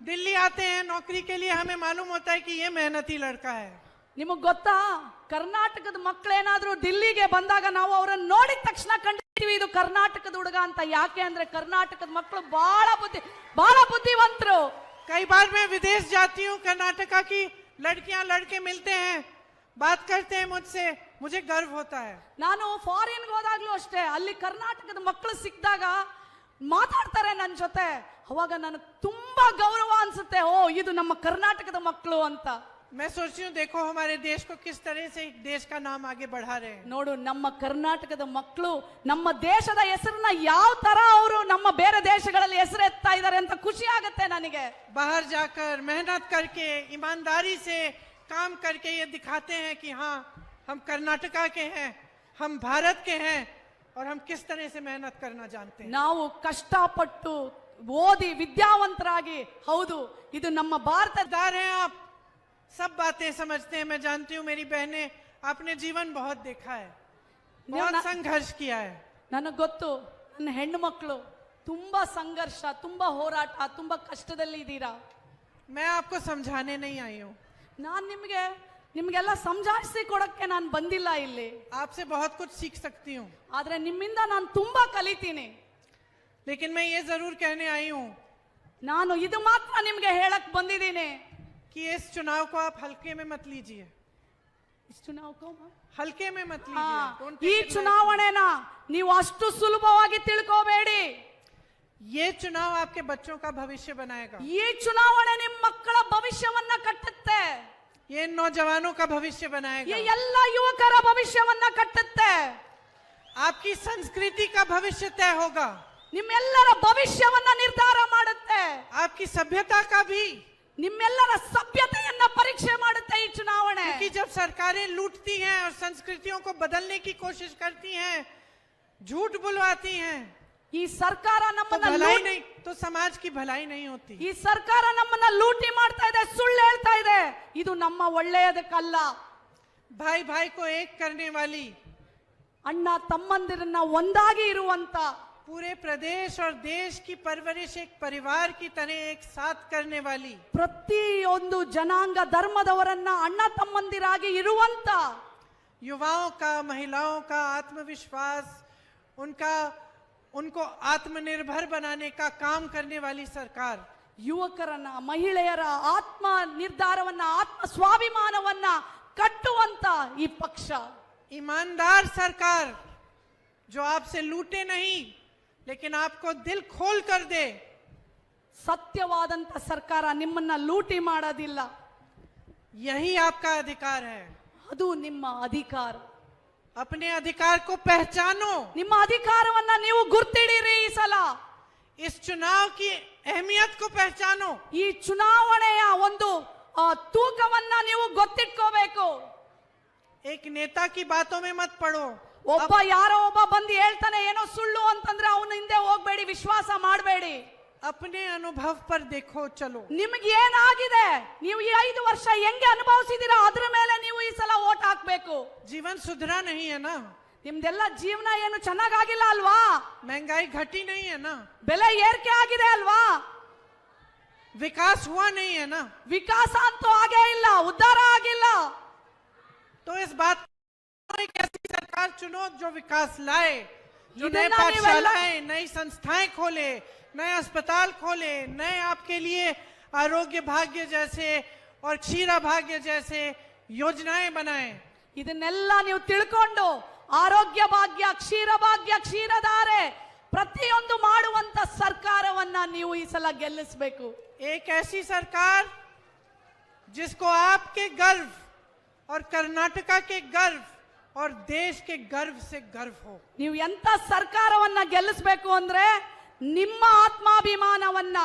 दिल्ली आते हैं नौकरी के लिए, हमें मालूम होता है कि ये मेहनती लड़का है। ನಿಮಗ್ ಗೊತ್ತಾ, ಕರ್ನಾಟಕದ ಮಕ್ಕಳೇನಾದ್ರೂ ದಿಲ್ಲಿಗೆ ಬಂದಾಗ ನಾವು ಅವರನ್ನು ನೋಡಿದ ತಕ್ಷಣ ಕಂಡಿದ್ದೀವಿ ಇದು ಕರ್ನಾಟಕದ ಹುಡುಗ ಅಂತ. ಯಾಕೆ ಅಂದ್ರೆ ಕರ್ನಾಟಕದ ಮಕ್ಕಳು ಬಹಳ ಬುದ್ಧಿವಂತರು. कई बार मैं विदेश जाती हूँ, कर्नाटका की लड़कियां लड़के मिलते हैं, बात करते हैं मुझसे, मुझे गर्व होता है। ನಾನು ಫಾರಿನ್ ಹೋದಾಗ್ಲೂ ಅಷ್ಟೇ, ಅಲ್ಲಿ ಕರ್ನಾಟಕದ ಮಕ್ಕಳು ಸಿಕ್ಕಿದಾಗ ಮಾತಾಡ್ತಾರೆ ನನ್ನ ಜೊತೆ, ಅವಾಗ ನನಗೆ ತುಂಬಾ ಗೌರವ ಅನ್ಸುತ್ತೆ. ಓ, ಇದು ನಮ್ಮ ಕರ್ನಾಟಕದ ಮಕ್ಕಳು ಅಂತ. मैं सोचती हूँ देखो हमारे देश को किस तरह से देश का नाम आगे बढ़ा रहे हैं। ನೋಡು, ನಮ್ಮ ಕರ್ನಾಟಕದ ಮಕ್ಕಳು ನಮ್ಮ ದೇಶದ ಹೆಸರನ್ನ ಯಾವ ತರ ಅವರು ನಮ್ಮ ಬೇರೆ ದೇಶಗಳಲ್ಲಿ ಹೆಸರು ಎತ್ತಾ ಇದ್ದಾರೆ ಅಂತ ಖುಷಿ ಆಗುತ್ತೆ ನನಗೆ. बाहर जाकर मेहनत करके ईमानदारी से काम करके ये दिखाते हैं कि हाँ हम कर्नाटका के हैं, हम भारत के हैं और हम किस तरह से मेहनत करना जानते हैं। ನಾವು ಕಷ್ಟಪಟ್ಟು ಓದಿ ವಿದ್ಯಾವಂತರಾಗಿ, ಹೌದು ಇದು ನಮ್ಮ ಭಾರತದ सरदार हैं आप, सब बातें समझते हैं। मैं जानती हूँ मेरी बहनें, आपने जीवन बहुत देखा है, बहुत संघर्ष किया है। ನನಗೆ ಗೊತ್ತು, ನನ್ನ ಹೆಣ್ಣು ಮಕ್ಕಳು ತುಂಬಾ ಸಂಘರ್ಷ, ತುಂಬಾ ಹೋರಾಟ, ತುಂಬಾ ಕಷ್ಟದಲ್ಲಿ ಇದ್ದೀರಾ. मैं आपको समझाने नहीं आई हूँ, ನಾನ್ ನಿಮ್ಗೆಲ್ಲ ಸಮಜಾಯಿಸಿ ಕೊಡಕ್ಕೆ ನಾನು ಬಂದಿಲ್ಲ ಇಲ್ಲಿ. आपसे बहुत कुछ सीख सकती हूँ, ಆದ್ರೆ ನಿಮ್ಮಿಂದ ನಾನು ತುಂಬಾ ಕಲಿತೀನಿ. लेकिन मैं ये जरूर कहने आई हूँ ನಾನು ಇದು ಮಾತ್ರ ನಿಮ್ಗೆ ಹೇಳಕ್ ಬಂದಿದ್ದೀನಿ, कि इस चुनाव को आप हल्के में मत लीजिए, हल्के में मत लीजिए। Don't take ಈ it lightly. ಚುನಾವಣೆನ ನೀವು ಅಷ್ಟು ಸುಲಭವಾಗಿ ತಿಳ್ಕೋಬೇಡಿ. ये चुनाव आपके बच्चों का भविष्य बनाएगा, ಈ ಚುನಾವಣೆ ನಿಮ್ಮ ಮಕ್ಕಳ ಭವಿಷ್ಯವನ್ನ ಕಟ್ಟುತ್ತೆ, ये नौजवानों का भविष्य ಈ बनाएगा, ಎಲ್ಲ ಯುವಕರ ಭವಿಷ್ಯವನ್ನ ಕಟ್ಟುತ್ತೆ, आपकी संस्कृति का भविष्य तय होगा, ನಿಮ್ಮೆಲ್ಲರ ಭವಿಷ್ಯವನ್ನ ನಿರ್ಧಾರ ಮಾಡುತ್ತೆ, आपकी सभ्यता का भी। ನಿಮ್ಮೆಲ್ಲರ ಸಭ್ಯತೆಯನ್ನ ಪರೀಕ್ಷೆ ಮಾಡುತ್ತೆ ಈ ಚುನಾವಣೆ. क्योंकि जब सरकारें लूटती हैं और संस्कृतियों को बदलने की कोशिश करती हैं, झूठ बुलवाती हैं, ಈ ಸರ್ಕಾರ तो ನಮ್ಮನ್ನ भलाई नहीं, तो समाज की भलाई नहीं होती। ಈ ಸರ್ಕಾರ ನಮ್ಮನ್ನ ಲೂಟಿ ಮಾಡ್ತಾ ಇದೆ, ಸುಳ್ಳು ಹೇಳ್ತಾ ಇದೆ, ಇದು ನಮ್ಮ ಒಳ್ಳೆಯದಕ್ಕಲ್ಲ. भाई भाई को एक करने वाली, ಅಣ್ಣ ತಮ್ಮಂದಿರನ್ನ ಒಂದಾಗಿ ಇರುವಂತ, पूरे प्रदेश और देश की परवरिश एक परिवार की तरह एक साथ करने वाली, ಪ್ರತಿಯೊಂದು ಜನಾಂಗ ಧರ್ಮದವರನ್ನ ಅಣ್ಣ ತಮ್ಮಂದಿರಾಗಿ ಇರುವಂತ, युवाओं का, महिलाओं का आत्मविश्वास, उनको आत्मनिर्भर बनाने का काम करने वाली सरकार, ಯುವಕರನ್ನ ಮಹಿಳೆಯರ ಆತ್ಮ ನಿರ್ಧಾರವನ್ನ ಆತ್ಮ ಸ್ವಾಭಿಮಾನವನ್ನ ಕಟ್ಟುವಂತ ಈ ಪಕ್ಷ, ईमानदार सरकार जो आपसे लूटे नहीं लेकिन आपको दिल खोल कर दे। ಸತ್ಯವಾದಂತ ಸರ್ಕಾರ ನಿಮ್ಮನ್ನ ಲೂಟಿ ಮಾಡೋದಿಲ್ಲ, यही आपका अधिकार है। ಅದು ನಿಮ್ಮ ಅಧಿಕಾರ. अपने अधिकार को पहचानो, ನಿಮ್ಮ ಅಧಿಕಾರವನ್ನ ನೀವು ಗುರ್ತಿಡಿರಿ. ಈ ಸಲ इस चुनाव की अहमियत को पहचानो, ಈ ಚುನಾವಣೆಯ ಒಂದು ತೂಕವನ್ನ ನೀವು ಗೊತ್ತಿಟ್ಕೋಬೇಕು. एक नेता की बातों में मत पड़ो। ಒಬ್ಬ ಯಾರೋ ಒಬ್ಬ ಬಂದು ಹೇಳ್ತಾನೆ ಏನೋ ಸುಳ್ಳು ಅಂತಂದ್ರೆ ಅವನ ಹಿಂದೆ ಹೋಗ್ಬೇಡಿ, ವಿಶ್ವಾಸ ಮಾಡಬೇಡಿ. अपने अनुभव पर देखो चलो। ನಿಮ್ಗೆ ಏನಾಗಿದೆ, ನೀವು ಈ 5 ವರ್ಷ ಹೆಂಗೆ ಅನುಭವಿಸಿದೀರಾ ಅದ್ರ ಮೇಲೆ ನೀವು ಈ ಸಲ ವೋಟ್ ಹಾಕ್ಬೇಕು. जीवन सुधरा नहीं है ना, ನಿಮ್ದೆಲ್ಲ ಜೀವನ ಏನು ಚೆನ್ನಾಗಿಲ್ಲ ಅಲ್ವಾ? महंगाई घटी नहीं है ना, ಬೆಲೆ ಏರಿಕೆ ಆಗಿದೆ ಅಲ್ವಾ? विकास हुआ नहीं है ना, ವಿಕಾಸ ಅಂತೂ ಆಗೇ ಇಲ್ಲ, ಉದ್ಧಾರ ಆಗಿಲ್ಲ. तो इस बात एक ऐसी सरकार चुनो जो विकास लाए, जो नए ಇದನ್ನ पाठशालाएं, नई संस्थाएं खोले, नए अस्पताल खोले, नए आपके लिए आरोग्य भाग्य जैसे और क्षीरा भाग्य जैसे योजनाएं बनाए। ಇದನ್ನೆಲ್ಲ ನೀವು ತಿಳ್ಕೊಂಡು ಆರೋಗ್ಯ ಭಾಗ್ಯ, ಕ್ಷೀರ ಭಾಗ್ಯ, ಕ್ಷೀರಧಾರೆ ಪ್ರತಿಯೊಂದು ಮಾಡುವಂತ ಸರ್ಕಾರವನ್ನ ನೀವು ಈ ಸಲ ಗೆಲ್ಲಿಸಬೇಕು. एक ऐसी सरकार जिसको आपके गर्व और कर्नाटका के गर्व और देश के गर्व से गर्व हो। ನೀವು ಎಂತ ಸರ್ಕಾರವನ್ನ ಗೆಲ್ಲಿಸಬೇಕು ಅಂದ್ರೆ ನಿಮ್ಮ ಆತ್ಮಾಭಿಮಾನವನ್ನ,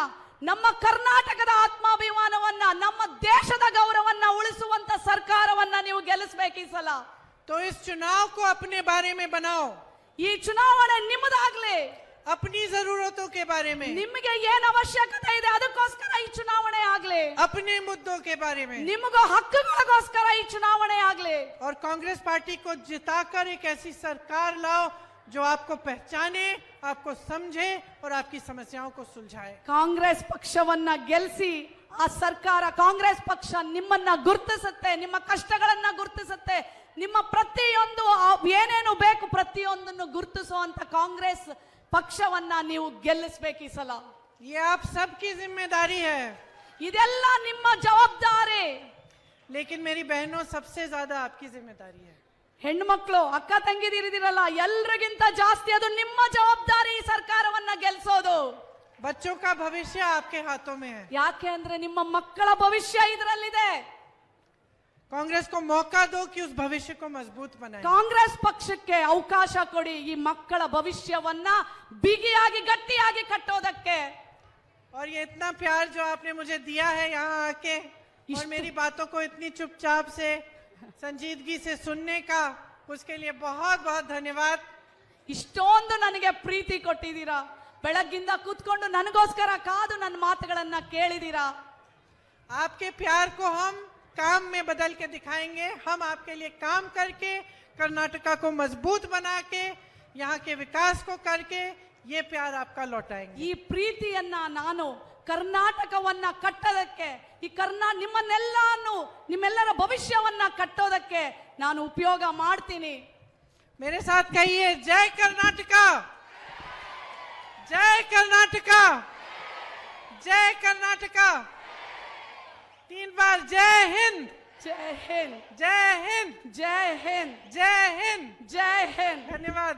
ನಮ್ಮ ಕರ್ನಾಟಕದ ಆತ್ಮಾಭಿಮಾನವನ್ನ, ನಮ್ಮ ದೇಶದ ಗೌರವವನ್ನ ಉಳಿಸುವಂತ ಸರ್ಕಾರವನ್ನ ನೀವು ಗೆಲ್ಲಿಸಬೇಕು ಈ ಸಲ. तो इस चुनाव को अपने बारे में बनाओ, ಈ ಚುನಾವಣೆ ನಿಮ್ಮದಾಗ್ಲಿ, अपनी जरूरतों के बारे में, ನಿಮಗೆ ಏನ್ ಅವಶ್ಯಕತೆ ಇದೆ ಅದಕ್ಕೋಸ್ಕರ ಈ ಚುನಾವಣೆ ಆಗ್ಲಿ, अपने मुद्दों के बारे में, ನಿಮಗೂ ಹಕ್ಕುಗಳಿಗೋಸ್ಕರ ಈ ಚುನಾವಣೆ ಆಗ್ಲಿ. और कांग्रेस पार्टी को जिताकर एक ऐसी सरकार लाओ जो आपको पहचाने, आपको समझे और आपकी समस्याओं को सुलझाए। ಕಾಂಗ್ರೆಸ್ ಪಕ್ಷವನ್ನ ಗೆಲ್ಲಿಸಿ ಆ ಸರ್ಕಾರ, ಕಾಂಗ್ರೆಸ್ ಪಕ್ಷ ನಿಮ್ಮನ್ನ ಗುರುತಿಸುತ್ತೆ, ನಿಮ್ಮ ಕಷ್ಟಗಳನ್ನ ಗುರುತಿಸುತ್ತೆ, ನಿಮ್ಮ ಪ್ರತಿಯೊಂದು ಏನೇನು ಬೇಕು ಪ್ರತಿಯೊಂದನ್ನು ಗುರುತಿಸುವಂತ ಕಾಂಗ್ರೆಸ್ ಪಕ್ಷವನ್ನ ನೀವು ಗೆಲ್ಲಿಸಬೇಕು ಈ ಸಲ. ये आप सबकी जिम्मेदारी है, ಇದೆಲ್ಲ ನಿಮ್ಮ ಜವಾಬ್ದಾರಿ. लेकिन मेरी बहनों सबसे ज्यादा आपकी जिम्मेदारी है। ಹೆಣ್ಮಕ್ಳು, ಅಕ್ಕ ತಂಗಿದಿರಿದಿರಲ್ಲ, ಎಲ್ರಿಗಿಂತ ಜಾಸ್ತಿ ಅದು ನಿಮ್ಮ ಜವಾಬ್ದಾರಿ ಈ ಸರ್ಕಾರವನ್ನ ಗೆಲ್ಲಿಸೋದು. बच्चों का भविष्य आपके हाथों में है। ಯಾಕೆ ಅಂದ್ರೆ ನಿಮ್ಮ ಮಕ್ಕಳ ಭವಿಷ್ಯ ಇದರಲ್ಲಿದೆ. कांग्रेस को मौका दो कि उस भविष्य को मजबूत बनाए। ಕಾಂಗ್ರೆಸ್ ಪಕ್ಷಕ್ಕೆ ಅವಕಾಶ ಕೊಡಿ ಈ ಮಕ್ಕಳ ಭವಿಷ್ಯವನ್ನ ಬಿಗಿಯಾಗಿ ಗಟ್ಟಿಯಾಗಿ ಕಟ್ಟೋದಕ್ಕೆ. और ये इतना प्यार जो आपने मुझे दिया है यहाँ आके, और मेरी बातों को इतनी चुपचाप से संजीदगी से सुनने का, उसके लिए बहुत बहुत धन्यवाद। ಇಷ್ಟೊಂದು ನನಗೆ ಪ್ರೀತಿ ಕೊಟ್ಟಿದ್ದೀರಾ, ಬೆಳಗ್ಗಿಂದ ಕೂತ್ಕೊಂಡು ನನಗೋಸ್ಕರ ಕಾದು ನನ್ನ ಮಾತುಗಳನ್ನ ಕೇಳಿದೀರಾ. आपके प्यार को हम काम में बदल के दिखाएंगे। हम आपके लिए काम करके, कर्नाटका को मजबूत बना के, यहाँ के विकास को करके ये प्यार आपका लौटाएंगे। ಈ ಪ್ರೀತಿಯನ್ನ ನಾನು ಕರ್ನಾಟಕವನ್ನ ಕಟ್ಟೋದಕ್ಕೆ, ಈ ನಿಮ್ಮೆಲ್ಲರ ಭವಿಷ್ಯವನ್ನ ಕಟ್ಟೋದಕ್ಕೆ ನಾನು ಉಪಯೋಗ ಮಾಡ್ತೀನಿ. मेरे साथ कहिए, जय कर्नाटका, जय कर्नाटका, जय कर्नाटका। 3 बार जय हिंद, ಜೈ ಹಿಂದ್, जय हिंद, ಜೈ ಹಿಂದ್, जय हिंद। ಜೈ ಹಿಂದ್. धन्यवाद।